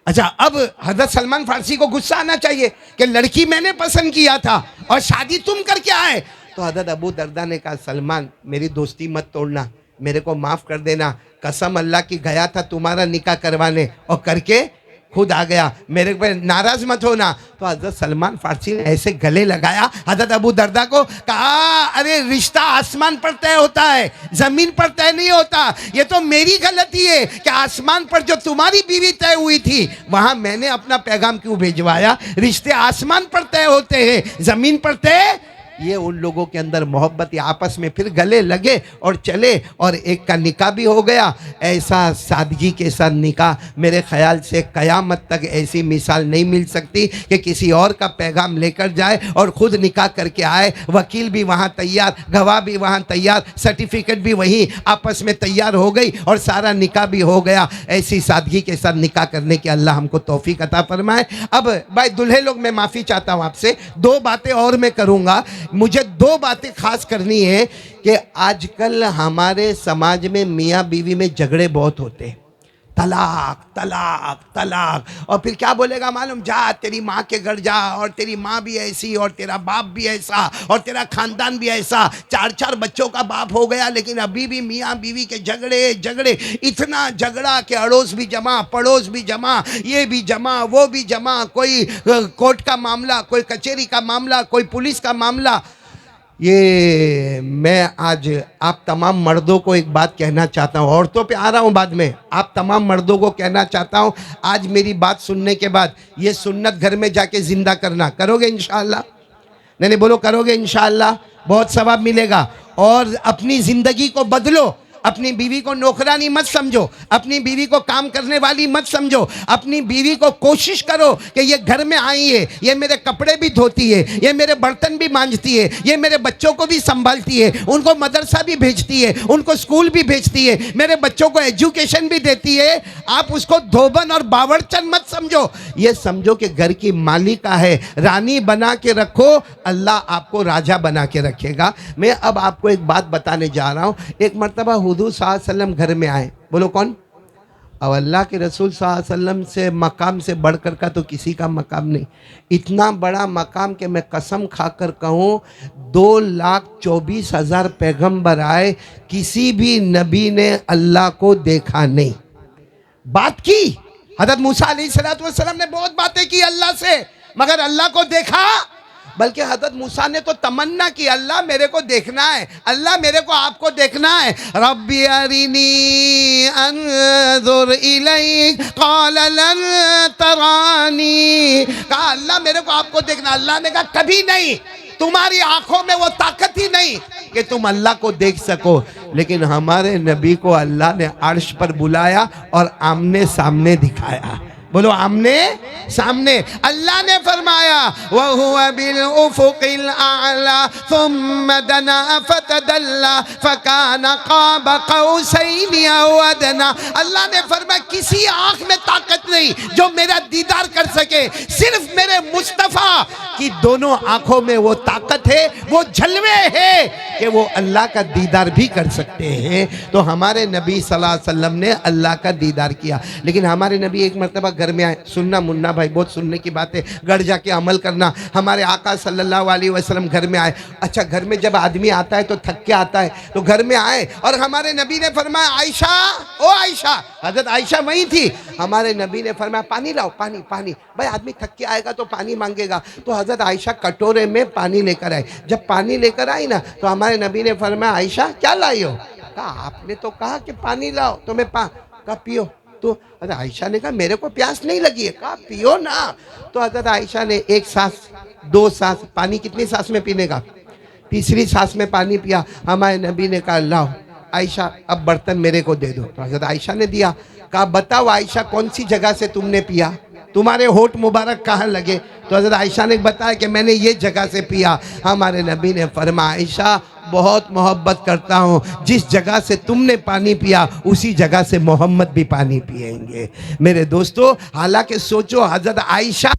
अच्छा, अब हज़रत सलमान फारसी को गुस्सा आना चाहिए कि लड़की मैंने पसंद किया था और शादी तुम करके आए। तो हज़रत अबू दरदा ने कहा सलमान मेरी दोस्ती मत तोड़ना, मेरे को माफ़ कर देना, कसम अल्लाह की गया था तुम्हारा निकाह करवाने और करके खुद आ गया, मेरे पे नाराज़ मत होना। तो हज़रत सलमान फारसी ने ऐसे गले लगाया हज़रत अबू दरदा को, कहा अरे रिश्ता आसमान पर तय होता है, ज़मीन पर तय नहीं होता। ये तो मेरी गलती है कि आसमान पर जो तुम्हारी बीवी तय हुई थी वहाँ मैंने अपना पैगाम क्यों भिजवाया। रिश्ते आसमान पर तय होते हैं, ज़मीन पर तय ये उन लोगों के अंदर मोहब्बत, आपस में फिर गले लगे और चले और एक का निकाह भी हो गया। ऐसा सादगी के साथ निकाह, मेरे ख्याल से क़यामत तक ऐसी मिसाल नहीं मिल सकती कि किसी और का पैगाम लेकर जाए और ख़ुद निकाह करके आए। वकील भी वहाँ तैयार, गवाह भी वहाँ तैयार, सर्टिफिकेट भी वहीं आपस में तैयार हो गई और सारा निकाह भी हो गया। ऐसी सादगी के साथ निकाह करने की अल्लाह हमको तौफीक अता फरमाए। अब भाई दूल्हे लोग, मैं माफ़ी चाहता हूँ आपसे, दो बातें और मैं करूँगा। मुझे दो बातें खास करनी है कि आजकल हमारे समाज में मियाँ बीवी में झगड़े बहुत होते हैं, तलाक तलाक तलाक। और फिर क्या बोलेगा मालूम, जा तेरी माँ के घर जा, और तेरी माँ भी ऐसी और तेरा बाप भी ऐसा और तेरा खानदान भी ऐसा, चार चार बच्चों का बाप हो गया लेकिन अभी भी मियाँ बीवी के झगड़े झगड़े, इतना झगड़ा कि अड़ोस भी जमा, पड़ोस भी जमा, ये भी जमा, वो भी जमा, कोई कोर्ट का मामला, कोई कचहरी का मामला, कोई पुलिस का मामला। ये मैं आज आप तमाम मर्दों को एक बात कहना चाहता हूँ, औरतों पे आ रहा हूँ बाद में, आप तमाम मर्दों को कहना चाहता हूँ, आज मेरी बात सुनने के बाद ये सुन्नत घर में जाके जिंदा करना, करोगे इंशाअल्लाह? नहीं बोलो, करोगे इंशाअल्लाह? बहुत सवाब मिलेगा। और अपनी ज़िंदगी को बदलो। अपनी बीवी को नौकरानी मत समझो, अपनी बीवी को काम करने वाली मत समझो। अपनी बीवी को कोशिश करो कि ये घर में आई है, ये मेरे कपड़े भी धोती है, ये मेरे बर्तन भी मांजती है, ये मेरे बच्चों को भी संभालती है, उनको मदरसा भी भेजती है, उनको स्कूल भी भेजती है, मेरे बच्चों को एजुकेशन भी देती है। आप उसको धोबन और बावर्चन मत समझो, ये समझो कि घर की मालिका है। रानी बना के रखो, अल्लाह आपको राजा बना के रखेगा। मैं अब आपको एक बात बताने जा रहा हूँ। एक मरतबा हुजूर सल्लल्लाहु अलैहि वसल्लम घर में आए, बोलो कौन? और अल्लाह के रसूल सल्लल्लाहु अलैहि वसल्लम से मकाम से बढ़कर का तो किसी का मकाम नहीं। इतना बड़ा मकाम कि मैं कसम खाकर कहूँ 2,24,000 पैगंबर आए, किसी भी नबी ने अल्लाह को देखा नहीं। बात की हज़रत मूसा अलैहिस्सलाम ने बहुत बातें की अल्लाह से, मगर अल्लाह को देखा? बल्कि हज़रत मूसा ने तो तमन्ना की, अल्लाह मेरे को देखना है, अल्लाह मेरे को आपको देखना है। रब्बी अरिनी अंजुर इलैक क़ाल लन तरानी, कहा अल्लाह मेरे को आपको देखना। अल्लाह ने कहा कभी नहीं, तुम्हारी आंखों में वो ताकत ही नहीं कि तुम अल्लाह को देख सको। लेकिन हमारे नबी को अल्लाह ने अर्श पर बुलाया और आमने सामने दिखाया। बोलो आमने सामने। अल्लाह ने फरमाया वहुवा बिल उफुकिल आला थुम्मा दना फतदल्ला फकाना क़ाब क़ौसैनि औ अदना। अल्लाह ने फरमाया किसी आँख में ताकत नहीं जो मेरा दीदार कर सके, सिर्फ मेरे मुस्तफ़ा की दोनों आँखों में वो ताकत है, वो झलवे है कि वो अल्लाह का दीदार भी कर सकते हैं। तो हमारे नबी सल्लल्लाहु अलैहि वसल्लम ने अल्लाह का दीदार किया। लेकिन हमारे नबी एक मरतबा घर में आए, सुनना मुन्ना भाई, बहुत सुनने की बात है, घर जाके अमल करना। हमारे आका सल्लल्लाहु अलैहि वसल्लम घर में आए। अच्छा, घर में जब आदमी आता है तो थक के आता है, तो घर में आए और हमारे नबी ने फरमाया आयशा, ओ आयशा, हजरत आयशा वहीं थी। हमारे नबी ने फरमाया पानी लाओ, पानी पानी। भाई आदमी थक के आएगा तो पानी मांगेगा, तो हजरत आयशा कटोरे में पानी लेकर आए। जब पानी लेकर आई ना तो हमारे नबी ने फरमाया आयशा क्या लाई हो? कहा आपने तो कहा कि पानी लाओ, तो मैं कहा पियो। तो हजरत आयशा ने कहा मेरे को प्यास नहीं लगी है। कहा पियो ना। तो हजरत आयशा ने एक सांस, दो सांस, पानी कितनी सांस में पीने का? तीसरी सांस में पानी पिया। हमारे नबी ने कहा लाओ आयशा अब बर्तन मेरे को दे दो। तो हजरत आयशा ने दिया। कहा बताओ आयशा कौन सी जगह से तुमने पिया, तुम्हारे होठ मुबारक कहाँ लगे? तो हजरत आयशा ने बताया कि मैंने ये जगह से पिया। हमारे नबी ने फरमाया आयशा बहुत मोहब्बत करता हूँ, जिस जगह से तुमने पानी पिया उसी जगह से मोहम्मद भी पानी पिएंगे। मेरे दोस्तों, हालांकि सोचो हजरत आयशा,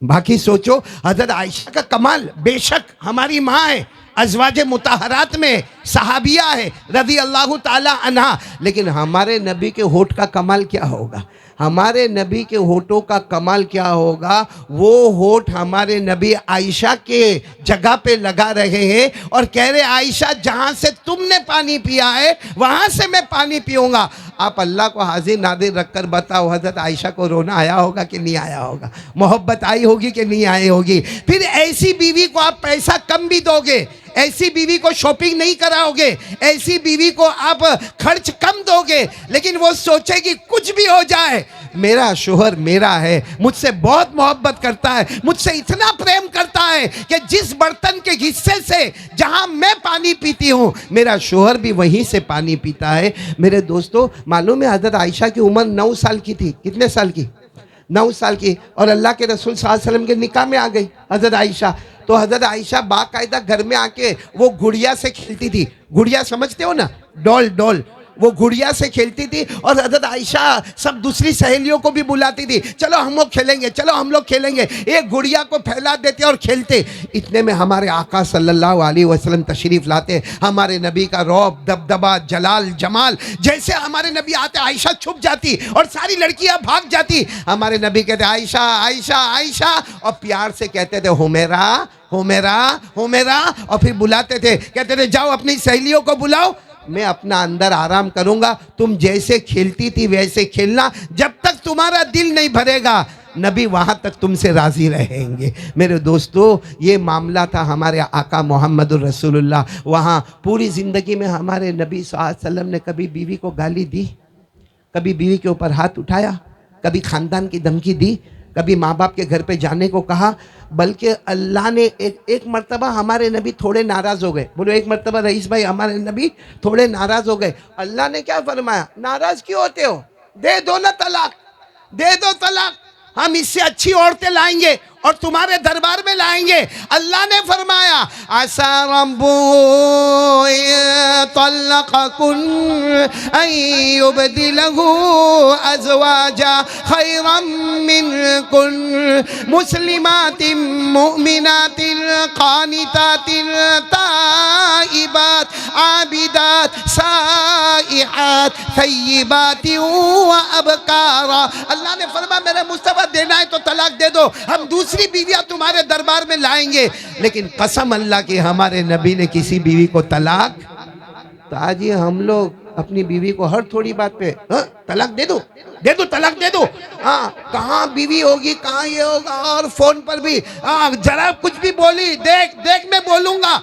बाकी सोचो हजरत आयशा का कमाल, बेशक हमारी माँ है, अज़वाज मुताहरात में सहाबिया है रज़ी अल्लाह ताला अन्हा, लेकिन हमारे नबी के होठ का कमाल क्या होगा? हमारे नबी के होठों का कमाल क्या होगा? वो होठ हमारे नबी आयशा के जगह पे लगा रहे हैं और कह रहे आयशा जहाँ से तुमने पानी पिया है वहाँ से मैं पानी पीऊँगा। आप अल्लाह को हाजिर नादिर रखकर बताओ हज़रत आयशा को रोना आया होगा कि नहीं आया होगा? मोहब्बत आई होगी कि नहीं आई होगी? फिर ऐसी बीवी को आप पैसा कम भी दोगे, ऐसी बीवी को शॉपिंग नहीं कराओगे, ऐसी बीवी को आप खर्च कम दोगे, लेकिन वो सोचेगी कुछ भी हो जाए मेरा शोहर मेरा है, मुझसे बहुत मोहब्बत करता है, मुझसे इतना प्रेम करता है कि जिस बर्तन के हिस्से से जहां मैं पानी पीती हूं, मेरा शोहर भी वहीं से पानी पीता है। मेरे दोस्तों, मालूम है हज़रत आयशा की उम्र 9 साल की थी। कितने साल की? 9 साल की। और अल्लाह के रसूल सल्लल्लाहु अलैहि वसल्लम के निकाह में आ गई हज़रत आयशा। तो हज़रत आयशा बाकायदा घर में आके वो गुड़िया से खेलती थी। गुड़िया समझते हो ना, डॉल डॉल, वो गुड़िया से खेलती थी। और हज़रत आयशा सब दूसरी सहेलियों को भी बुलाती थी, चलो हम लोग खेलेंगे, चलो हम लोग खेलेंगे। एक गुड़िया को फैला देते और खेलते। इतने में हमारे आका सल्लल्लाहु अलैहि वसल्लम तशरीफ़ लाते। हमारे नबी का रौब, दबदबा, जलाल, जमाल, जैसे हमारे नबी आते आयशा छुप जाती और सारी लड़कियां भाग जाती। हमारे नबी कहते आयशा आयशा आयशा, और प्यार से कहते थे हुमेरा हुमेरा हुमेरा, और फिर बुलाते थे, कहते थे जाओ अपनी सहेलियों को बुलाओ, मैं अपना अंदर आराम करूंगा, तुम जैसे खेलती थी वैसे खेलना, जब तक तुम्हारा दिल नहीं भरेगा नबी वहां तक तुमसे राजी रहेंगे। मेरे दोस्तों, ये मामला था हमारे आका मोहम्मदुर रसूलुल्लाह। वहाँ पूरी ज़िंदगी में हमारे नबी सल्लल्लाहु अलैहि वसल्लम ने कभी बीवी को गाली दी, कभी बीवी के ऊपर हाथ उठाया, कभी ख़ानदान की धमकी दी, कभी माँ बाप के घर पे जाने को कहा। बल्कि अल्लाह ने एक मर्तबा हमारे नबी थोड़े नाराज़ हो गए। बोलो, एक मर्तबा रईस भाई हमारे नबी थोड़े नाराज़ हो गए। अल्लाह ने क्या फरमाया? नाराज़ क्यों होते हो, दे दो ना तलाक, दे दो तलाक, हम इससे अच्छी औरतें लाएंगे और तुम्हारे दरबार में लाएंगे। अल्लाह ने फरमाया आसा रब्बु तल्लक़कुन अन युबदिलहु अज़वाजा खैरम मिनकुन मुस्लिमातिन मुमिनातिन क़ानितातिन ताइबात आबिदात साइहात तय्यिबातिन व अबकारा। अल्लाह ने फरमाया मेरे मुस्तफा देना है तो तलाक दे दो, हम दूसरी बीवियां तुम्हारे दरबार में लाएंगे। लेकिन कसम अल्लाह की, हमारे नबी ने किसी बीवी को तलाक। तो आज ये हम लोग अपनी बीवी को हर थोड़ी बात पे तलाक दे दो, दे दो, तलाक दे दो। हाँ, कहाँ बीवी होगी, कहाँ ये होगा, और फोन पर भी जरा कुछ भी बोली, देख देख मैं बोलूंगा।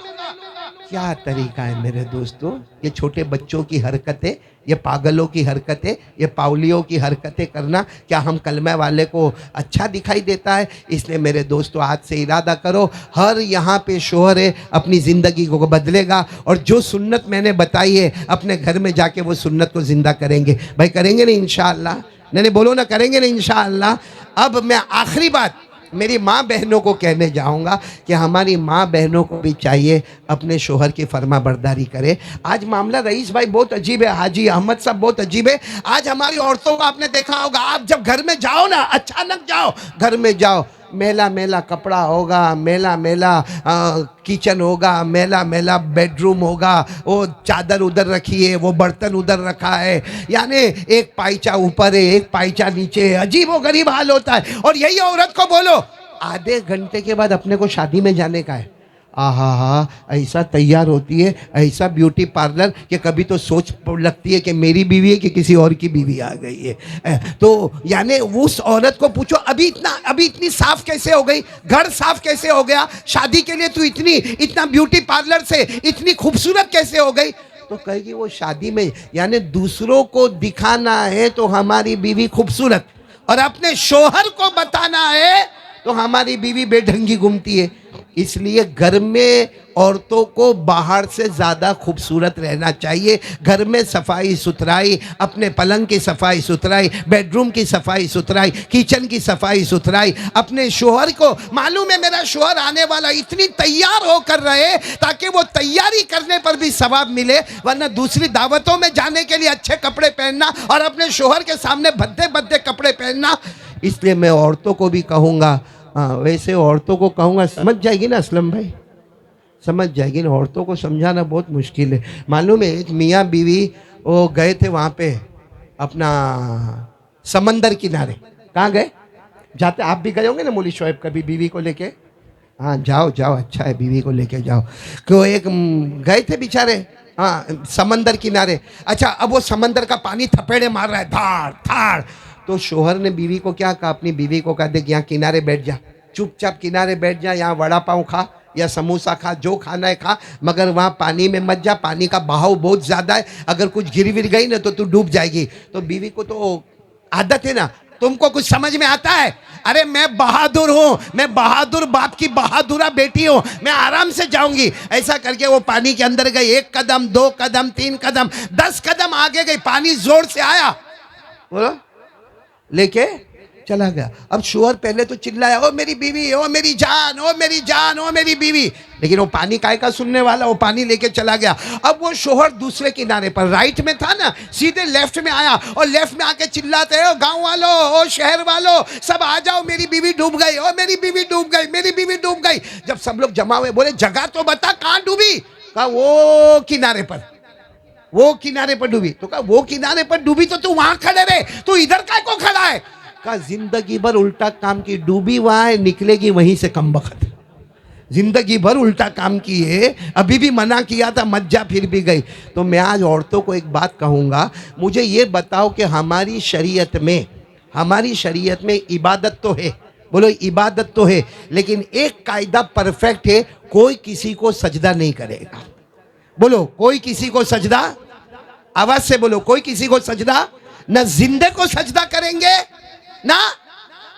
क्या तरीका है मेरे दोस्तों? ये छोटे बच्चों की हरकतें, ये पागलों की हरकतें, ये पावलियों की हरकतें करना क्या हम कलमे वाले को अच्छा दिखाई देता है? इसलिए मेरे दोस्तों, आज से इरादा करो, हर यहाँ पे शोहर है अपनी ज़िंदगी को बदलेगा, और जो सुन्नत मैंने बताई है अपने घर में जाके वो सुन्नत को ज़िंदा करेंगे। भाई करेंगे ना इंशाअल्लाह? नहीं बोलो ना, करेंगे ना इंशाअल्लाह? अब मैं आखिरी बात मेरी माँ बहनों को कहने जाऊंगा कि हमारी माँ बहनों को भी चाहिए अपने शोहर की फर्मा बरदारी करे। आज मामला रईस भाई बहुत अजीब है, हाजी अहमद साहब बहुत अजीब है। आज हमारी औरतों को आपने देखा होगा, आप जब घर में जाओ ना, अचानक जाओ घर में, जाओ मेला मेला कपड़ा होगा, मेला मेला किचन होगा, मेला मेला बेडरूम होगा, वो चादर उधर रखी है, वो बर्तन उधर रखा है, यानी एक पाइचा ऊपर है, एक पाइचा नीचे है, अजीब व गरीब हाल होता है। और यही औरत को बोलो आधे घंटे के बाद अपने को शादी में जाने का है, आहा ऐसा तैयार होती है, ऐसा ब्यूटी पार्लर कि कभी तो सोच लगती है कि मेरी बीवी है कि किसी और की बीवी आ गई है। तो यानी उस औरत को पूछो अभी इतनी साफ कैसे हो गई, घर साफ कैसे हो गया, शादी के लिए तू इतना ब्यूटी पार्लर से इतनी खूबसूरत कैसे हो गई? तो कहेगी वो शादी में, यानी दूसरों को दिखाना है तो हमारी बीवी खूबसूरत, और अपने शोहर को बताना है तो हमारी बीवी बेढंगी घूमती है। इसलिए घर में औरतों को बाहर से ज़्यादा खूबसूरत रहना चाहिए। घर में सफाई सुथराई, अपने पलंग की सफाई सुथराई, बेडरूम की सफाई सुथराई, किचन की सफाई सुथराई, अपने शोहर को मालूम है मेरा शोहर आने वाला, इतनी तैयार होकर रहे ताकि वो तैयारी करने पर भी सवाब मिले। वरना दूसरी दावतों में जाने के लिए अच्छे कपड़े पहनना और अपने शोहर के सामने भद्दे भद्दे कपड़े पहनना। इसलिए मैं औरतों को भी कहूँगा, वैसे औरतों को कहूँगा, समझ जाएगी ना असलम भाई, समझ जाएगी ना। औरतों को समझाना बहुत मुश्किल है। मालूम है एक मियाँ बीवी वो गए थे वहाँ पे अपना समंदर किनारे। कहाँ गए? जाते आप भी गए होंगे ना मौली शोएब कभी बीवी को लेके? हाँ जाओ जाओ, अच्छा है, बीवी को लेके जाओ। क्यों एक गए थे बेचारे, हाँ समंदर किनारे। अच्छा, अब वो समंदर का पानी थपेड़े मार रहा है, धाड़ धाड़। तो शोहर ने बीवी को क्या कहा, अपनी बीवी को कहा देख यहाँ किनारे बैठ जा, चुपचाप किनारे बैठ जा, यहाँ वड़ा पाव खा या समोसा खा, जो खाना है खा, मगर वहाँ पानी में मत जा, पानी का बहाव बहुत ज़्यादा है, अगर कुछ गिर विर गई ना तो तू डूब जाएगी। तो बीवी को तो आदत है ना, तुमको कुछ समझ में आता है? अरे मैं बहादुर हूं, मैं बहादुर बाप की बहादुरा बेटी हूं, मैं आराम से जाऊंगी। ऐसा करके वो पानी के अंदर गई। 1 कदम, 2 कदम, 3 कदम, 10 कदम आगे गई। पानी जोर से आया, बोलो लेके चला गया। अब शोहर पहले तो चिल्लाया, ओ मेरी बीवी, ओ मेरी जान, ओ मेरी जान, ओ मेरी बीवी। लेकिन वो पानी काय का सुनने वाला, वो पानी लेके चला गया। अब वो शोहर दूसरे किनारे पर, राइट में था ना, सीधे लेफ्ट में आया और लेफ्ट में आके चिल्लाते हैं, ओ गांव वालों, ओ शहर वालों, सब आ जाओ, मेरी बीवी डूब गई, ओ मेरी बीवी डूब गई, मेरी बीवी डूब गई। जब सब लोग जमा हुए, बोले जगह तो बता, कहां डूबी? कहा वो किनारे पर, वो किनारे पर डूबी। तो कहा वो किनारे पर डूबी तो तू वहां खड़े रहे, तू इधर काय को खड़ा है? कहा जिंदगी भर उल्टा काम की, डूबी वहां है, निकलेगी वहीं से कमबख्त। जिंदगी भर उल्टा काम की है, अभी भी मना किया था मत जा, फिर भी गई। तो मैं आज औरतों को एक बात कहूंगा, मुझे ये बताओ कि हमारी शरीयत में इबादत तो है, बोलो इबादत तो है, लेकिन एक कायदा परफेक्ट है, कोई किसी को सजदा नहीं करेगा। बोलो कोई किसी को सजदा, आवाज से बोलो, कोई किसी को सजदा, न जिंदे को सजदा करेंगे ना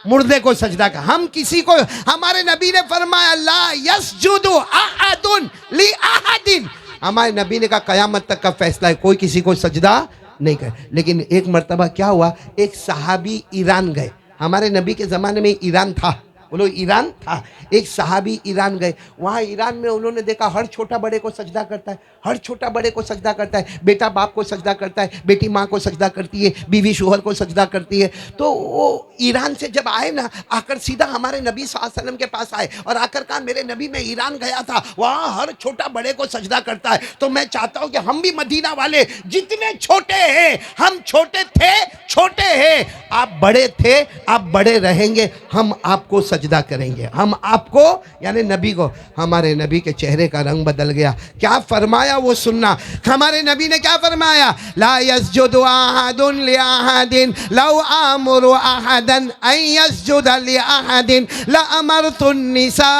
मुर्दे को सजदा का। हम किसी को, हमारे नबी ने फरमाया ला यस्जुदु अहदुन ली अहदिन, हमारे नबी ने कहा कयामत तक का फैसला है, कोई किसी को सजदा नहीं करे। लेकिन एक मर्तबा क्या हुआ, एक सहाबी ईरान गए। हमारे नबी के ज़माने में ईरान था, बोलो ईरान था। एक सहाबी ईरान गए, वहाँ ईरान में उन्होंने देखा हर छोटा बड़े को सजदा करता है, हर छोटा बड़े को सजदा करता है, बेटा बाप को सजदा करता है, बेटी माँ को सजदा करती है, बीवी शोहर को सजदा करती है। तो वो ईरान से जब आए ना, आकर सीधा हमारे नबी सल्लल्लाहु अलैहि वसल्लम के पास आए और आकर कहा मेरे नबी मैं ईरान गया था, वहाँ हर छोटा बड़े को सजदा करता है, तो मैं चाहता हूँ कि हम भी मदीना वाले जितने छोटे हैं, हम छोटे थे छोटे हैं, आप बड़े थे आप बड़े रहेंगे, हम आपको सजदा करेंगे, हम आपको यानी नबी को। हमारे नबी के चेहरे का रंग बदल गया। क्या फरमाया वो सुनना, हमारे नबी ने क्या फरमाया, ला यस्जुदु अहदुन लि अहदिन लौ आमुरु अहदन अन यस्जुद लि अहदिन ला अमरतु निसा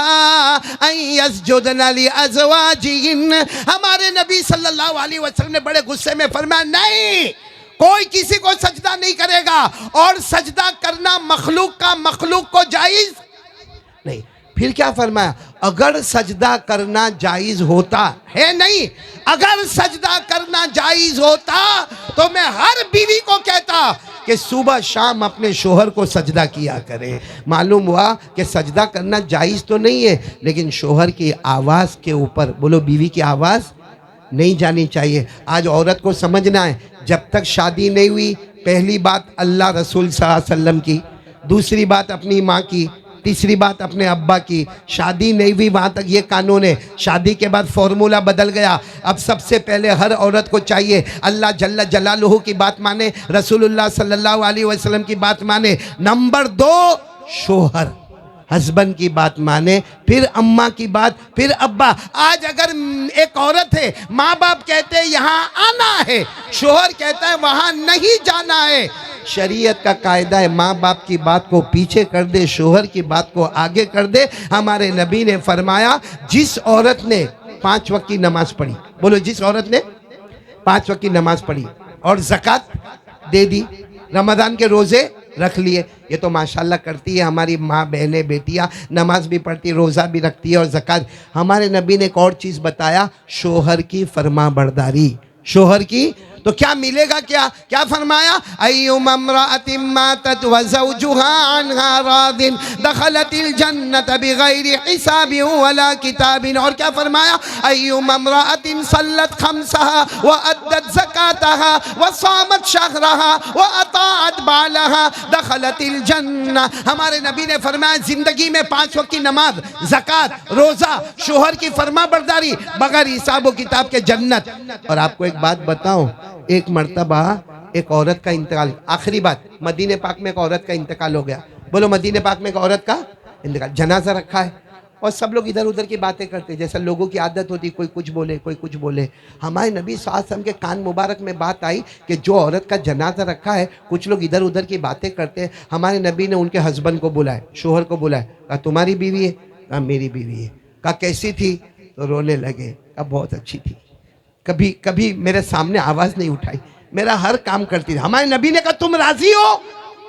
अन यस्जुदन लि अज़वाजिहिन। हमारे नबी सल्लल्लाहु अलैहि वसल्लम ने बड़े गुस्से में फरमाया नहीं, कोई किसी को सजदा नहीं करेगा, और सजदा करना मखलूक को जायज नहीं। फिर क्या फरमाया, अगर सजदा करना जायज होता है, नहीं अगर सजदा करना जायज होता तो मैं हर बीवी को कहता कि सुबह शाम अपने शोहर को सजदा किया करे। मालूम हुआ कि सजदा करना जायज तो नहीं है, लेकिन शोहर की आवाज़ के ऊपर, बोलो बीवी की आवाज़ नहीं जानी चाहिए। आज औरत को समझना है, जब तक शादी नहीं हुई, पहली बात अल्लाह रसूल सल्लल्लाहु अलैहि वसल्लम की, दूसरी बात अपनी माँ की, तीसरी बात अपने अब्बा की। शादी नहीं हुई वहाँ तक ये कानून है। शादी के बाद फॉर्मूला बदल गया। अब सबसे पहले हर औरत को चाहिए अल्लाह जल्ल जलालुहु की बात माने, रसूलुल्लाह सल्लल्लाहु अलैहि वसल्लम की बात माने। नंबर 2 शोहर हस्बैंड की बात माने, फिर अम्मा की बात, फिर अब्बा। आज अगर एक औरत है, माँ बाप कहते हैं यहाँ आना है, शोहर कहता है वहाँ नहीं जाना है। शरीयत का कायदा है, माँ बाप की बात को पीछे कर दे, शोहर की बात को आगे कर दे। हमारे नबी ने फरमाया, जिस औरत ने 5 वक्त की नमाज पढ़ी, बोलो जिस औरत ने 5 वक्त की नमाज पढ़ी और ज़कात दे दी, रमज़ान के रोज़े रख लिए, ये तो माशाल्लाह करती है हमारी माँ बहनें बेटियाँ, नमाज भी पढ़ती, रोज़ा भी रखती है और ज़कात। हमारे नबी ने एक और चीज़ बताया, शोहर की फरमा बरदारी, शोहर की। तो क्या मिलेगा, क्या फरमाया, अय्युम इम्राअतिन मातत व ज़ौजुहा अन्हा रादिन दखलतिल जन्नत बिगैरि हिसाबिन वला किताबिन। और क्या फरमाया, अय्युम इम्राअतिन सल्लत खम्सहा व अद्दत ज़कातहा व सामत शहरहा व अताअत बालहा दखलतिल जन्नह। हमारे नबी ने फरमाया, जिंदगी में 5 वक्त की नमाज, ज़कात, रोज़ा, शोहर की फरमा बरदारी, बगैर हिसाब व किताब के जन्नत। और आपको एक बात बताऊं, एक मर्तबा एक औरत का इंतकाल, आखिरी बात, मदीने पाक में एक औरत का इंतकाल हो गया। बोलो मदीने पाक में एक औरत का इंतकाल, जनाजा रखा है और सब लोग इधर उधर की बातें करते, जैसा लोगों की आदत होती, कोई कुछ बोले कोई कुछ बोले। हमारे नबी सल्लल्लाहु अलैहि वसल्लम के कान मुबारक में बात आई कि जो औरत का जनाजा रखा है, कुछ लोग इधर उधर की बातें करते हैं। हमारे नबी ने उनके हस्बैंड को बुलाए, शोहर को बुलाए, कहा तुम्हारी बीवी है? कहा मेरी बीवी है। कहा कैसी थी? तो रोने लगे। कहा बहुत अच्छी थी, कभी कभी मेरे सामने आवाज़ नहीं उठाई, मेरा हर काम करती थी। हमारे नबी ने कहा तुम राजी हो?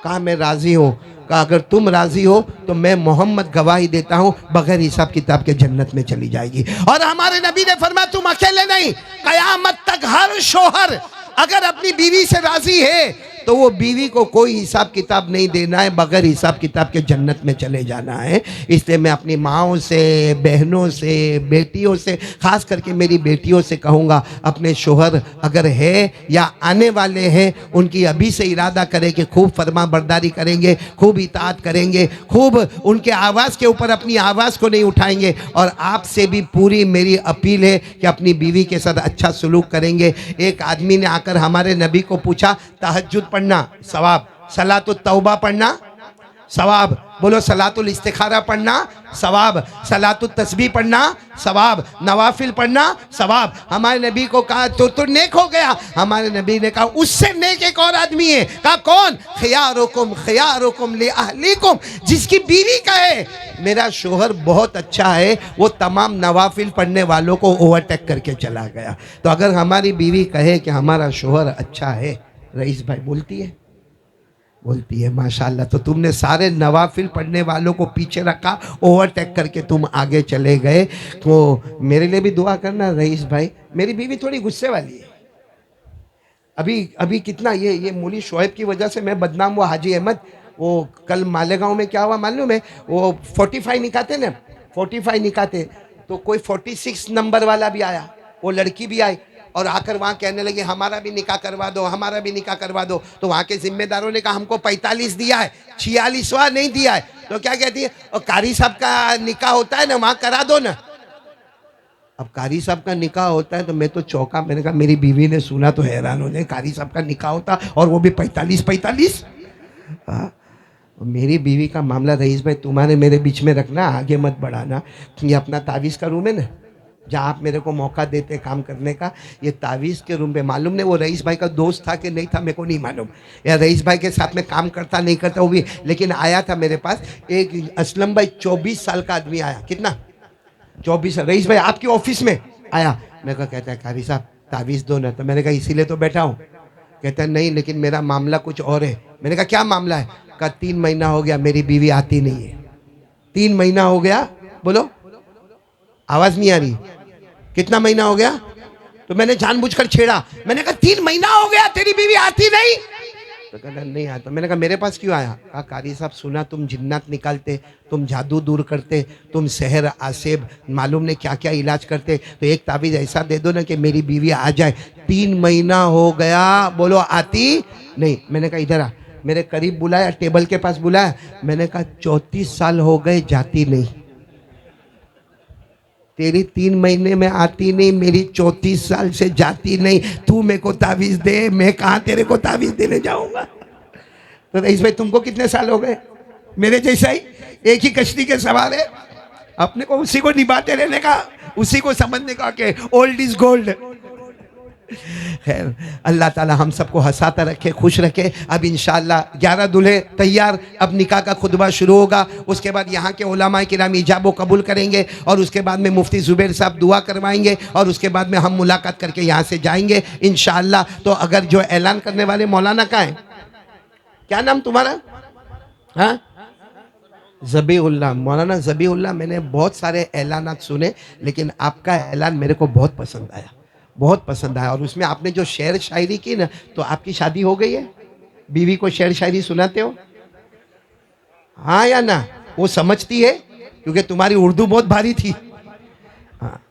कहा मैं राज़ी हूँ। कहा अगर तुम राज़ी हो तो मैं मोहम्मद गवाही देता हूँ बगैर हिसाब किताब के जन्नत में चली जाएगी। और हमारे नबी ने फरमाया तुम अकेले नहीं, कयामत तक हर शोहर अगर अपनी बीवी से राज़ी है तो वो बीवी को कोई हिसाब किताब नहीं देना है, बगैर हिसाब किताब के जन्नत में चले जाना है। इसलिए मैं अपनी माँओं से, बहनों से, बेटियों से, ख़ास करके मेरी बेटियों से कहूँगा, अपने शोहर अगर है या आने वाले हैं, उनकी अभी से इरादा करें कि खूब फरमा बरदारी करेंगे, खूब इताअत करेंगे, खूब उनके आवाज़ के ऊपर अपनी आवाज़ को नहीं उठाएंगे। और आपसे भी पूरी मेरी अपील है कि अपनी बीवी के साथ अच्छा सलूक करेंगे। एक आदमी ने आकर हमारे नबी को पूछा, तहज्जुद पढ़ना सवाब, सलातुल तौबा पढ़ना सवाब, बोलो सलातुल इस्तिखारा पढ़ना सवाब, सलातुल तस्बीह पढ़ना सवाब, नवाफिल पढ़ना सवाब। हमारे नबी को कहा तो नेक हो गया। हमारे नबी ने कहा उससे नेक एक और आदमी है। कहा कौन? खियारुकुम li अहलीकुम, जिसकी बीवी कहे मेरा शोहर बहुत अच्छा है, वो तमाम नवाफिल पढ़ने वालों को ओवरटेक करके चला गया। तो अगर हमारी बीवी कहे कि हमारा शोहर अच्छा है, रईस भाई बोलती है माशाल्लाह, तो तुमने सारे नवाफिल पढ़ने वालों को पीछे रखा, ओवरटेक करके तुम आगे चले गए। तो मेरे लिए भी दुआ करना रईस भाई। मेरी बीवी थोड़ी गुस्से वाली है। अभी कितना ये मूली शोएब की वजह से मैं बदनाम हुआ। हाजी अहमद, वो कल मालेगांव में क्या हुआ मालूम है? वो 45 निकाते ना, 45 निकाते, तो कोई 46 नंबर वाला भी आया, वो लड़की भी आई और आकर वहाँ कहने लगे हमारा भी निकाह करवा दो, हमारा भी निकाह करवा दो। तो वहाँ के जिम्मेदारों ने कहा हमको 45 दिया है, 46वां नहीं दिया है। तो क्या कहती है, और कारी साहब का निकाह होता है ना, वहाँ करा दो ना। अब कारी साहब का निकाह होता है तो मैं तो चौंका। मैंने कहा मेरी बीवी ने सुना तो हैरान हो जाए, कारी साहब का निकाह होता और वो भी 45। मेरी बीवी का मामला रईस भाई तुम्हारे मेरे बीच में रखना, आगे मत बढ़ाना। ये अपना तावीज़ का रूम है ना, जहाँ आप मेरे को मौका देते काम करने का, ये तावीज़ के रूम पे मालूम नहीं वो रईस भाई का दोस्त था कि नहीं था मेरे को नहीं मालूम, या रईस भाई के साथ में काम करता नहीं करता वो भी, लेकिन आया था मेरे पास एक असलम भाई 24 साल का आदमी आया। कितना? 24। रईस भाई आपके ऑफिस में आया। मेरे को कहता है कारी साहब तावीज़ दो ना। तो मैंने कहा इसीलिए तो बैठा हूँ। कहता है नहीं लेकिन मेरा मामला कुछ और है। मैंने कहा क्या मामला है? कहा 3 महीना हो गया मेरी बीवी आती नहीं है। 3 महीना हो गया, बोलो आवाज़ नहीं आ रही। कितना महीना हो गया? तो मैंने जानबूझकर छेड़ा। मैंने कहा 3 महीना हो गया तेरी बीवी आती नहीं। तो कहता नहीं आया। तो मैंने कहा मेरे पास क्यों आया? कहा कारी साहब सुना तुम जिन्नात निकालते, तुम जादू दूर करते, तुम सहर आसेब मालूम ने क्या क्या इलाज करते, तो एक ताबीज़ ऐसा दे दो ना कि मेरी बीवी आ जाए। 3 महीना हो गया, बोलो आती नहीं। मैंने कहा इधर आ। मेरे करीब बुलाया, टेबल के पास बुलाया। मैंने कहा 34 साल हो गए जाती नहीं, तेरी 3 महीने में आती नहीं, मेरी 34 साल से जाती नहीं। तू मेरे को तावीज़ दे, मैं कहाँ तेरे को तावीज़ देने जाऊंगा। तो रईस भाई तुमको कितने साल हो गए? मेरे जैसा ही, एक ही कश्ती के सवार है। अपने को उसी को निभाते रहने का, उसी को समझने का कि ओल्ड इज गोल्ड। खैर अल्लाह ताला हम सबको हंसाता रखे, खुश रखे। अब इंशाअल्लाह 11 दूल्हे तैयार, अब निकाह का खुतबा शुरू होगा। उसके बाद यहाँ के उलमा किराम इजाब कबूल करेंगे और उसके बाद में मुफ्ती जुबैर साहब दुआ करवाएंगे और उसके बाद में हम मुलाकात करके यहाँ से जाएंगे इंशाअल्लाह। तो अगर जो ऐलान करने वाले मौलाना का है, क्या नाम तुम्हारा? हाँ ज़बीउल्लाह, मौलाना ज़बीउल्लाह। मैंने बहुत सारे ऐलानात सुने लेकिन आपका ऐलान मेरे को बहुत पसंद आया, बहुत पसंद आया। और उसमें आपने जो शेर शायरी की ना, तो आपकी शादी हो गई है? बीवी को शेर शायरी सुनाते हो? हाँ या ना? वो समझती है क्योंकि तुम्हारी उर्दू बहुत भारी थी। हाँ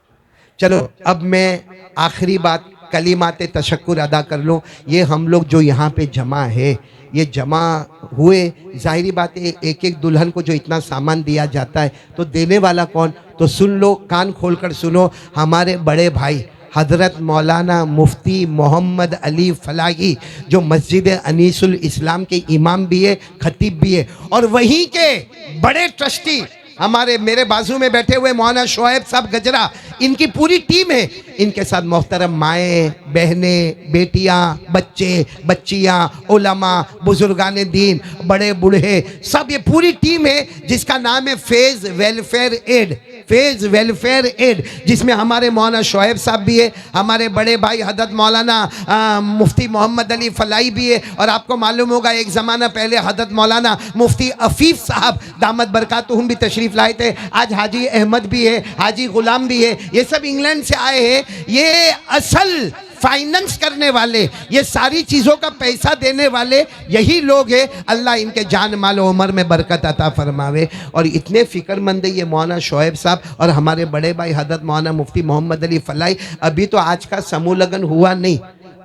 चलो अब मैं आखिरी बात कलिमाते तशक्कुर अदा कर लो। ये हम लोग जो यहाँ पे जमा है, ये जमा हुए, जाहिरी बात है एक एक दुल्हन को जो इतना सामान दिया जाता है तो देने वाला कौन? तो सुन लो, कान खोलकर सुनो। हमारे बड़े भाई हज़रत मौलाना मुफ्ती मोहम्मद अली फलाही जो मस्जिद अनीसुल इस्लाम के इमाम भी है, खतीब भी है, और वहीं के बड़े ट्रस्टी हमारे मेरे बाजू में बैठे हुए मौलाना शोएब साहब गजरा, इनकी पूरी टीम है। इनके साथ मोहतरम माएँ, बहनें, बेटियां, बच्चे, बच्चियां, उलमा, बुजुर्गान दीन, बड़े बूढ़े, सब ये पूरी टीम है जिसका नाम है Faiz welfare aid. Faiz welfare aid, जिसमें हमारे मौलाना शोएब साहब भी है, हमारे बड़े भाई हजरत मौलाना मुफ्ती मोहम्मद अली फलाई भी है, और आपको मालूम होगा एक ज़माना पहले हजरत मौलाना मुफ्ती अफीफ साहब दामद बरकातुहुम भी तशरीफ़ लाए थे। आज हाजी अहमद भी है, हाजी गुलाम भी है, ये सब इंग्लैंड से आए हैं। ये असल फाइनेंस करने वाले, ये सारी चीज़ों का पैसा देने वाले यही लोग हैं। अल्लाह इनके जान माल उम्र में बरकत अता फरमावे। और इतने फ़िक्रमंद है ये मौलाना शोएब साहब और हमारे बड़े भाई हजरत मौलाना मुफ्ती मोहम्मद अली फलाई। अभी तो आज का समूह लगन हुआ नहीं,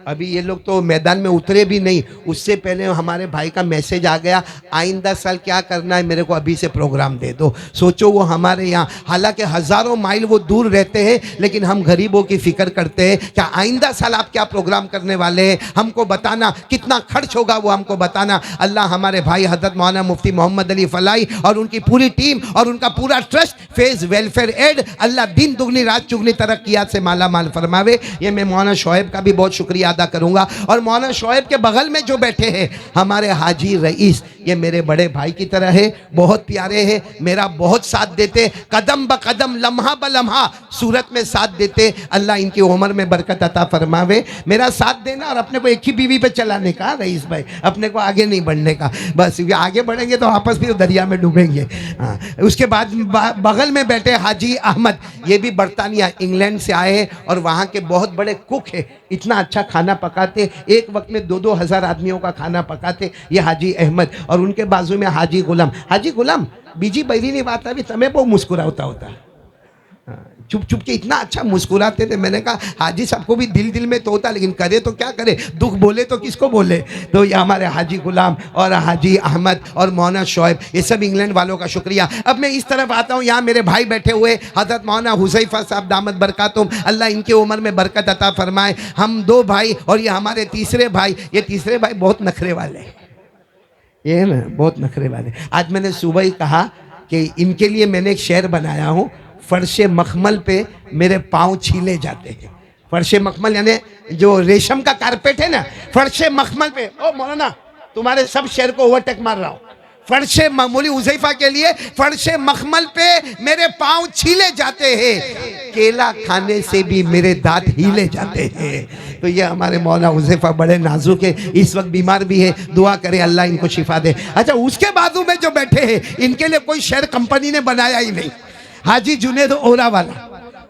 अभी ये लोग तो मैदान में उतरे भी नहीं, उससे पहले हमारे भाई का मैसेज आ गया, आइंदा साल क्या करना है मेरे को अभी से प्रोग्राम दे दो। सोचो वो हमारे यहाँ, हालांकि हज़ारों माइल वो दूर रहते हैं, लेकिन हम गरीबों की फ़िक्र करते हैं। क्या आइंदा साल आप क्या प्रोग्राम करने वाले हैं हमको बताना, कितना खर्च होगा वो हमको बताना। अल्लाह हमारे भाई हजरत मौलाना मुफ्ती मोहम्मद अली फलाई और उनकी पूरी टीम और उनका पूरा ट्रस्ट फेज़ वेलफेयर एड, अल्लाह दिन दुगनी रात चुगनी तरक्यात से माला माल फरमावे। ये मैं मौलाना शोएब का भी बहुत शुक्रिया अदा करूंगा। और मौलाना शोएब के बगल में जो बैठे हैं हमारे हाजी रईस, ये मेरे बड़े भाई की तरह है, बहुत प्यारे हैं, मेरा बहुत साथ देते, कदम ब कदम लम्हा ब लम्हा सूरत में साथ देते। अल्लाह इनकी उम्र में बरकत अता फरमावे। मेरा साथ देना और अपने को एक ही बीवी पे चलाने का रईस भाई, अपने को आगे नहीं बढ़ने का, बस आगे बढ़ेंगे तो आपस में दरिया में डूबेंगे। हाँ, उसके बाद बगल में बैठे हाजी अहमद, ये भी बरतानिया इंग्लैंड से आए हैं और वहाँ के बहुत बड़े कुक है, इतना अच्छा खाना पकाते, एक वक्त में 2-2 हज़ार आदमियों का खाना पकाते ये हाजी अहमद। और उनके बाजू में हाजी गुलाम। हाजी गुलाम बीजी बैरी नहीं बात अभी तमें बहुत मुस्कुराता होता, चुप चुप के इतना अच्छा मुस्कुराते थे। मैंने कहा हाजी साहब को भी दिल में तो होता, लेकिन करे तो क्या करे, दुख बोले तो किसको बोले। तो ये हमारे हाजी गुलाम और हाजी अहमद और मौलाना शोएब, ये सब इंग्लैंड वालों का शुक्रिया। अब मैं इस तरफ आता हूँ, यहाँ मेरे भाई बैठे हुए हजरत मौलाना हुज़ैफा साहब दामद बरकातुम, अल्लाह इनके उम्र में बरकत अता फरमाए। हम 2 भाई और ये हमारे तीसरे भाई, ये तीसरे भाई बहुत नखरे वाले, ये ना बहुत नखरे वाले। आज मैंने सुबह ही कहा कि इनके लिए मैंने एक शेर बनाया हूँ, फर्शे मखमल पे मेरे पाँव छीले जाते हैं। फर्शे मखमल यानी जो रेशम का कारपेट है ना, फर्शे मखमल पे, ओ मौलाना तुम्हारे सब शेर को ओवरटेक मार रहा हूँ। फर्शे मौलवी हुज़ैफा के लिए फर्शे मखमल पे मेरे पाँव छीले जाते हैं, केला खाने से भी मेरे दांत हिले जाते हैं। तो ये हमारे मौलाना हुज़ैफा बड़े नाजुक है, इस वक्त बीमार भी है, दुआ करें अल्लाह इनको शिफा दे। अच्छा, उसके बाजू में जो बैठे हैं इनके लिए कोई शेर कंपनी ने बनाया ही नहीं, हाजी जुनेद ओरा वाला,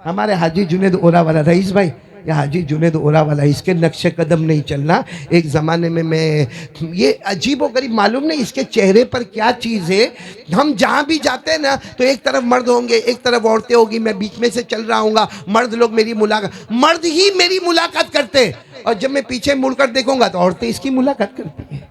हमारे हाजी जुनेद ओरा वाला। रईस भाई या हाजी जुनेद ओरा वाला, इसके नक्शे कदम नहीं चलना। एक ज़माने में मैं, ये अजीब व गरीब, मालूम नहीं इसके चेहरे पर क्या चीज़ है। हम जहाँ भी जाते हैं ना तो एक तरफ मर्द होंगे, एक तरफ औरतें होगी, मैं बीच में से चल रहा हूँगा, मर्द लोग मेरी मुलाकात, मर्द ही मेरी मुलाकात करते हैं, और जब मैं पीछे मुड़कर देखूंगा तो औरतें इसकी मुलाकात करती हैं।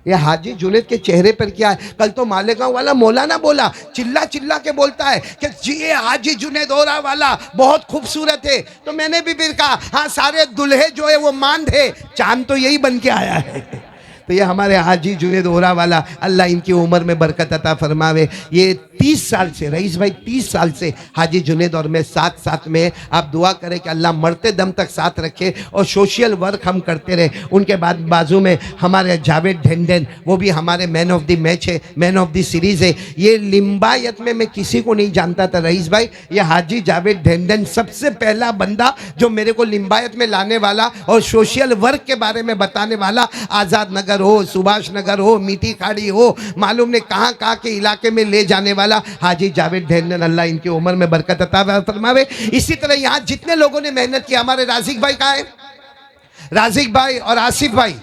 ये हाजी जुनेद के चेहरे पर क्या है। कल तो मालेगांव वाला मौलाना बोला, चिल्ला चिल्ला के बोलता है कि जी ये हाजी जुनेद ओरा वाला बहुत खूबसूरत है। तो मैंने भी फिर कहा हाँ, सारे दुल्हे जो है वो मांद है, चांद तो यही बन के आया है। तो ये हमारे हाजी जुनेद ओरा वाला, अल्लाह इनकी उम्र में बरकत अता फरमावे। ये 30 साल से, रईस भाई 30 साल से हाजी जुनेद और मैं साथ साथ में, आप दुआ करें कि अल्लाह मरते दम तक साथ रखे और सोशल वर्क हम करते रहे। उनके बाद बाजू में हमारे जावेद ढेंडन, वो भी हमारे मैन ऑफ द मैच है, मैन ऑफ द सीरीज़ है। ये लिम्बायत में मैं किसी को नहीं जानता था रईस भाई, ये हाजी जावेद ढेंडन सबसे पहला बंदा जो मेरे को लिम्बायत में लाने वाला और सोशल वर्क के बारे में बताने वाला। आज़ाद नगर हो, सुभाष नगर हो, मीठी खाड़ी हो, मालूम ने कहाँ कहाँ के इलाके में ले जाने वाला हाजी जावेद ढेंडन, अल्लाह इनकी उम्र में बरकत अता फरमावे। इसी तरह यहाँ जितने लोगों ने मेहनत की, हमारे राजिक भाई कहाँ है, राजिक भाई और आसिफ भाई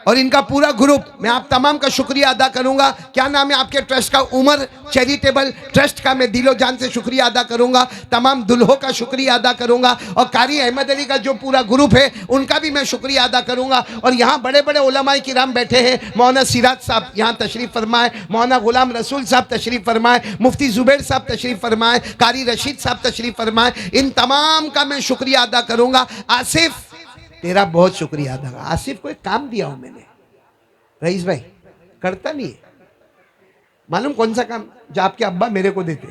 और इनका पूरा ग्रुप, मैं आप तमाम का शुक्रिया अदा करूंगा। क्या नाम है आपके ट्रस्ट का? उमर चैरिटेबल ट्रस्ट का मैं दिलो जान से शुक्रिया अदा करूंगा। तमाम दुल्हों का शुक्रिया अदा करूंगा और कारी अहमद अली का जो पूरा ग्रुप है उनका भी मैं शुक्रिया अदा करूंगा। और यहाँ बड़े बड़े उलमाए किराम बैठे हैं, मौलाना सिराज साहब यहाँ तशरीफ़ फरमाए, मौलाना गुलाम रसूल साहब तशरीफ़ फरमाए, मुफ्ती जुबैर साहब तशरीफ़ फरमाए, कारी रशीद साहब तशरीफ़ फरमाए, इन तमाम का मैं शुक्रिया अदा करूँगा। आसिफ तेरा बहुत शुक्रिया अदा। आसिफ को एक काम दिया हूं मैंने, रईस भाई करता नहीं है, मालूम कौन सा काम? जो आपके अब्बा मेरे को देते।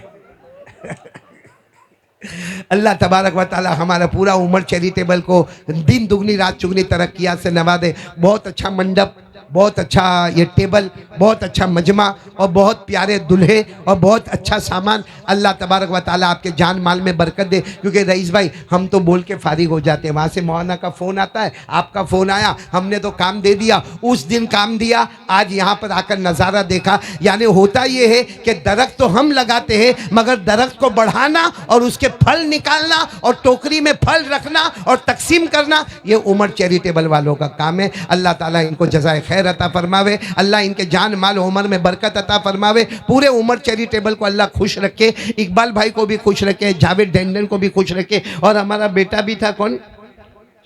अल्लाह तबारक व तआला हमारा पूरा उमर चैरिटेबल को दिन दुगनी रात चुगनी तरक्कियात से नवाजे। बहुत अच्छा मंडप बहुत अच्छा ये टेबल, बहुत अच्छा मजमा और बहुत प्यारे दुल्हे और बहुत अच्छा सामान। अल्लाह तबारक व ताला आपके जान माल में बरकत दे। क्योंकि रईस भाई हम तो बोल के फारिग हो जाते हैं, वहाँ से मौलाना का फ़ोन आता है, आपका फ़ोन आया, हमने तो काम दे दिया, उस दिन काम दिया, आज यहाँ पर आकर नज़ारा देखा। यानी होता ये है कि दरख्त तो हम लगाते हैं मगर दरख्त को बढ़ाना और उसके फल निकालना और टोकरी में फल रखना और तकसीम करना, ये उमर चैरिटेबल वालों का काम है। अल्लाह ताला इनको जज़ाए खैर अता फरमावे, अल्लाह इनके जान माल उमर में बरकत अता फरमावे, पूरे उमर चैरिटेबल को अल्लाह खुश रखे, इकबाल भाई को भी खुश रखे, जावेद डेंडन को भी खुश रखे। और हमारा बेटा भी था, कौन,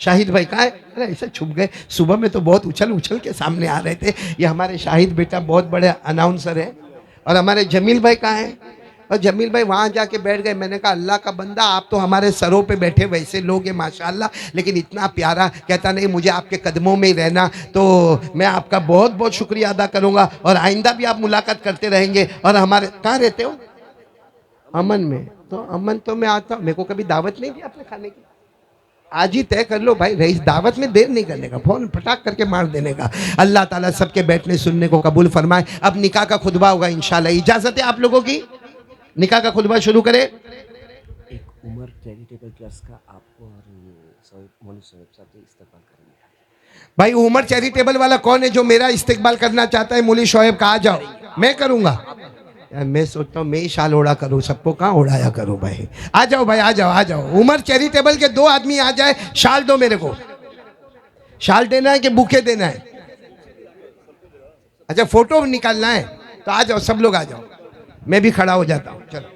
शाहिद भाई कहाँ है? अरे ऐसे छुप गए, सुबह में तो बहुत उछल उछल के सामने आ रहे थे। ये हमारे शाहिद बेटा बहुत बड़े अनाउंसर है। और हमारे जमील भाई कहाँ हैं? और जमील भाई वहाँ जाके बैठ गए। मैंने कहा अल्लाह का बंदा, आप तो हमारे सरों पे बैठे वैसे लोग हैं माशाल्लाह, लेकिन इतना प्यारा, कहता नहीं मुझे आपके कदमों में ही रहना। तो मैं आपका बहुत बहुत शुक्रिया अदा करूँगा और आइंदा भी आप मुलाकात करते रहेंगे। और हमारे कहाँ रहते हो? अमन में। तो अमन तो मैं आता हूँ, मेरे को कभी दावत नहीं दी आपने खाने की, आज ही तय कर लो भाई, रईस दावत में देर नहीं करने का, फोन फटाक करके मार देने का। अल्लाह ताला सबके बैठने सुनने को कबूल फरमाए। अब निकाह का खुतबा होगा इंशाल्लाह, इजाजत है आप लोगों की, निकाह का खुतबा शुरू करें। एक उमर चैरिटेबल ट्रस्ट का आपको और ये मौलवी सोहेब साहब से इस्तेमाल करेंगे। भाई उमर चैरिटेबल वाला कौन है जो मेरा इस्तेकबाल करना चाहता है? मौलवी शोएब का आ जाओ, मैं करूंगा। यार मैं सोचता हूँ मैं ही शाल ओढ़ा करूँ, सबको कहाँ ओढ़ाया करूँ भाई। आ जाओ भाई, आ जाओ आ जाओ। उमर चैरिटेबल के 2 आदमी आ जाए, शाल दो मेरे को। शाल देना है कि बुके देना है? अच्छा फोटो निकालना है, तो आ जाओ सब लोग आ जाओ, मैं भी खड़ा हो जाता हूँ। चलो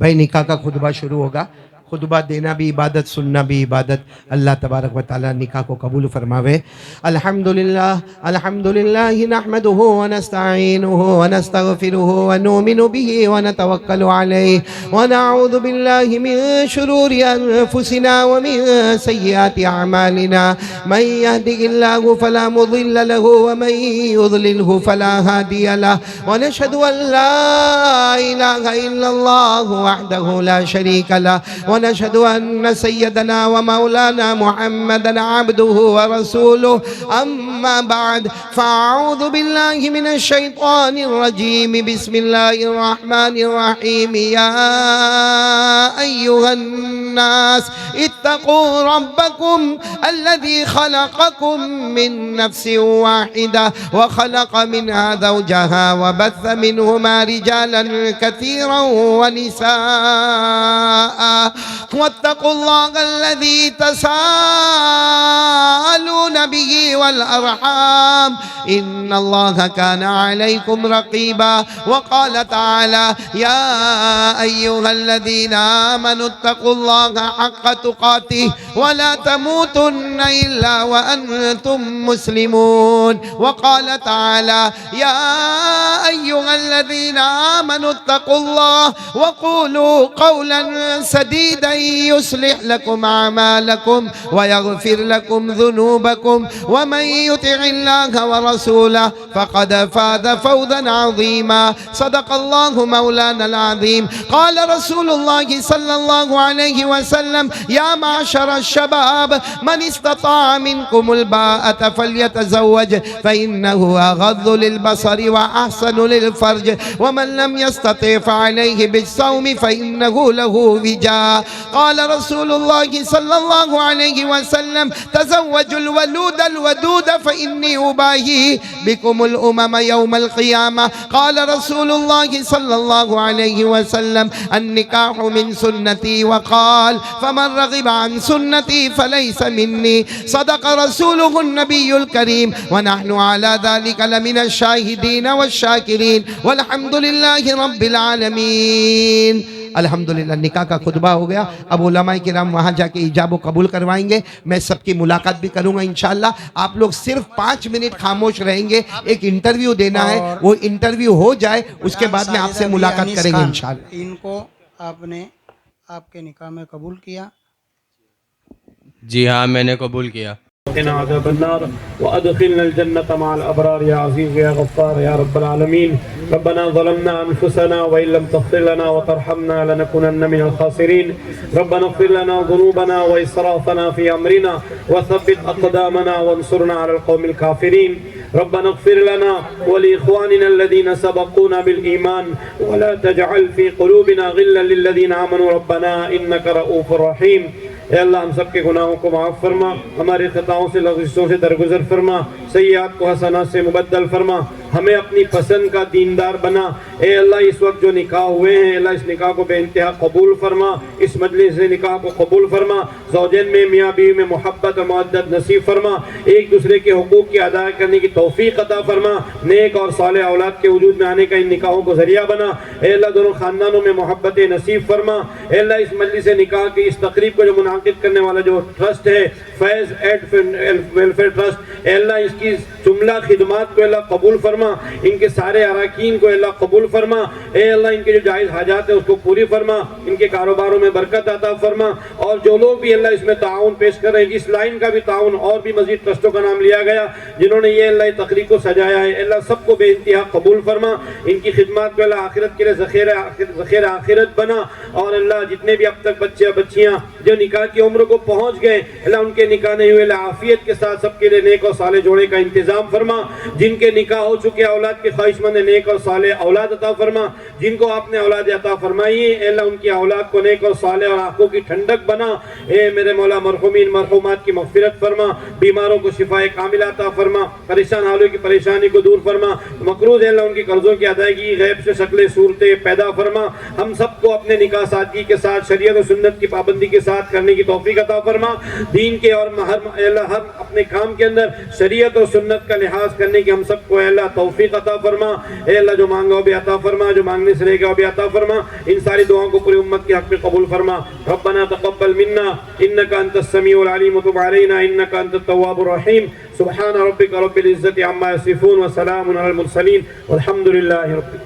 भाई निकाह का खुतबा शुरू होगा। खुतबा देना भी इबादत, सुनना भी इबादत। अल्लाह तबारक व तआला निकाह को कबूल फरमावे। अल्हम्दुलिल्लाह अल्हम्दुलिल्लाह नहमदुहु व नस्तईनुहु व नस्तगफिरुहु व नुमिनु बिही व नतवक्कलु अलैहि व नऊज़ु बिल्लाहि मिन शुरूरि अनफुसिना व मिन सय्यिआति अमालिना। मन यहदिहिल्लाहु फला मुदिल्ल लहु व मन युद्लिलहु फला हादिय लहु व नशहदु अन ला इलाहा इल्लल्लाहु वहदहु ला शरीक लहु नशहदु अन्न सय्यदना व मौलाना मुहम्मदन अब्दुहु व रसूलुहु अम्मा बाद फ़अऊज़ु बिल्लाहि मिनश शैतानिर रजीम बिस्मिल्लाहिर रहमानिर रहीम या अय्युहन नास इत्तक़ू रब्बकुम अल्लज़ी खलक़कुम मिन नफ्सिन वाहिदा व खलक़ मिनहा ज़ौजहा व बस्स मिनहुमा रिजालन कसीरन व निसाअ वत्तक़ुल्लाहल्लज़ी तसाअलून बिही वल अर्हाम इन्नल्लाहा काना अलैकुम रक़ीबा। वक़ाल तआला या अय्युहल्लज़ीना आमनुत्तक़ुल्लाहा हक़्क़ तुक़ातिह वला तमूतुन्ना इल्ला व अंतुम मुस्लिमून। वक़ाल तआला या अय्युहल्लज़ीना आमनुत्तक़ुल्लाहा वक़ूलू क़ौलन सदीदन युस्लिह लकुम अमालकुम व यग़फिर लकुम ज़ुनूबकुम व मन युतिइल्लाह व रसूलहु फ़क़द फ़ाज़ फ़ौज़न अज़ीमा। सदक़ल्लाहु मौलानल अज़ीम। क़ाल रसूलुल्लाह सल्लल्लाहु अलैहि वसल्लम या माशरश शबाब मन इस्तताअ मिनकुमुल बाअत फ़ल्यतज़व्वज फ़इन्नहु अग़ज़्ज़ु लिलबसरि व अहसनु लिलफ़र्ज व मन लम यस्तति फ़अलैहि बिस्सौम फ़इन्नहु लहु विजा। क़ाल रसूलुल्लाह सल्लल्लाहु अलैहि वसल्लम तज़व्वजुल वलूदल वदूद फ़इन्नी उबाही बिकुमुल उमम यौमल क़ियामह। क़ाल रसूलुल्लाह सल्लल्लाहु अलैहि वसल्लम अन्निकाहु मिन सुन्नती वक़ाल फमन रग़िबा अन सुन्नती फ़लैसा मिन्नी। सदक़ रसूलुहुन नबियुल करीम व नहनु अला ज़ालिका लमिनश शाहिदीन वश्शाकिरीन वल्हम्दुलिल्लाहि रब्बिल आलमीन। अल्हम्दुलिल्लाह निकाह का खुतबा हो गया। अब उलमाए किराम वहाँ जाके इजाब कबूल करवाएंगे। मैं सबकी मुलाकात भी करूँगा इंशाअल्लाह। आप लोग सिर्फ 5 मिनट खामोश रहेंगे, एक इंटरव्यू देना है। वो इंटरव्यू हो जाए उसके बाद में आपसे मुलाकात करेंगे इंशाअल्लाह। इनको आपने आपके निकाह में कबूल किया? जी हाँ, मैंने कबूल किया। क़िना अज़ाबन्नार व अदखिलनल जन्नत मअल अबरार या अज़ीज़ या गफ़्फ़ार या रब्बल आलमीन। रब्बना ज़लमना अनफुसना व इल्लम तग़फ़िर लना व तरहमना लनकुनन्ना मिनल ख़ासिरीन। रब्बना इग़फ़िर लना ज़ुनूबना व इसराफ़ना फ़ी अमरिना व थब्बित अक़दामना वंसुरना अलल क़ौमिल काफ़िरीन। रब्बना इग़फ़िर लना व लिइख़वानिना अल्लज़ीना सबक़ूना बिल ईमान व ला तजअल फ़ी क़ुलूबिना ग़िल्लन लिल्लज़ीना आमनू रब्बना इन्नका रऊफ़ुर रहीम। ए अल्लाह हम सब के गुनाहों को माफ़ फरमा, हमारे ख़ताओं से लग़ज़िशों से दरगुज़र फरमा, सय्यात को हसनात से मुबद्दल फरमा, हमें अपनी पसंद का दीनदार बना। ए अल्लाह इस वक्त जो निकाह हुए हैं अल्लाह इस निकाह को बेइंतहा कबूल फरमा, इस मजलिस से निकाह को कबूल फरमा। ज़ौजैन में मियाँ बीवी में मोहब्बत और मवद्दत नसीब फरमा, एक दूसरे के हुकूक की अदा करने की तौफ़ीक़ अता फरमा, नेक और सालेह औलाद के वजूद में आने का इन निकाहों को ज़रिया बना। ए अल्लाह दोनों ख़ानदानों में मोहब्बत नसीब फरमा। ए अल्लाह इस मजलिस से निकाह की इस तकरीब को जो मुनाकिद करने वाला जो ट्रस्ट है फैज़ एड वेलफेयर ट्रस्ट, अल्लाह इसकी जुमला खिदमात को अल्लाह कबूल फरमा, इनके सारे अरकान को अल्लाह कबूल फरमा। ए अल्लाह इनके जो जायज़ हाजात है उसको पूरी फरमा, इनके कारोबारों में बरकत अता फरमा। और जो लोग भी अल्लाह इसमें ताउन पेश कर रहे हैं, इस लाइन का भी ताउन और भी मजीद ट्रस्टों का नाम लिया गया जिन्होंने ये अल्लाह तकरीब को सजाया है, अल्लाह सबको बेइंतहा कबूल फरमा। इनकी खिदमत को अल्लाह आखिरत के लिए ज़ख़ीरा आखिरत बना। और अल्लाह जितने भी अब तक बच्चे और बच्चियाँ जो निकाह की उम्र को पहुँच गए अल्लाह उनके निकाह नहीं हुए आफियत के साथ सबके लिए नेक और साले जोड़े का इंतजाम फरमा। जिनके निकाह हो चुके औलाद के ख्वाहिशमंद नेक और साले औलाद अता फरमा। जिनको आपने औलाद अता फरमाई है अल्लाह उनकी औलाद को नेक और साले और आंखों की ठंडक बना। ए मेरे मौला मरहुमीन मरहुमात की मग़फ़िरत फरमा, बीमारों को शिफाए कामिला अता फरमा, परेशान हालों की परेशानी को दूर फरमा, मकरूज़ अल्लाह उनकी कर्ज़ों की अदायगी गैब से शक्लें सूरतें पैदा फरमा। हम सबको अपने निकाह सादगी के साथ शरीयत और सुन्नत की पाबंदी के साथ करने की तौफ़ीक़ अता फरमा। दीन के और हर अपने काम के अंदर शरीयत और और सुन्नत का लिहाज करने की हम सबको अल्लाह तौफीक अता फरमा। अल्लाह जो मांगा वो भी अता फरमा, जो मांगने से रहेगा वो भी अता फरमा। इन सारी दुआओं को पूरी उम्मत के हक में कबूल फरमा। रब्बना तक़ब्बल मिन्ना इन्नका अंतस समीउल अलीम व तुब अलैना इन्नका अंतत तव्वाबुर रहीम। सुब्हान रब्बिका रब्बिल इज्जति अम्मा यसिफून व सलामुन अलल मुरसलीन वल्हम्दुलिल्लाहि रब्बिल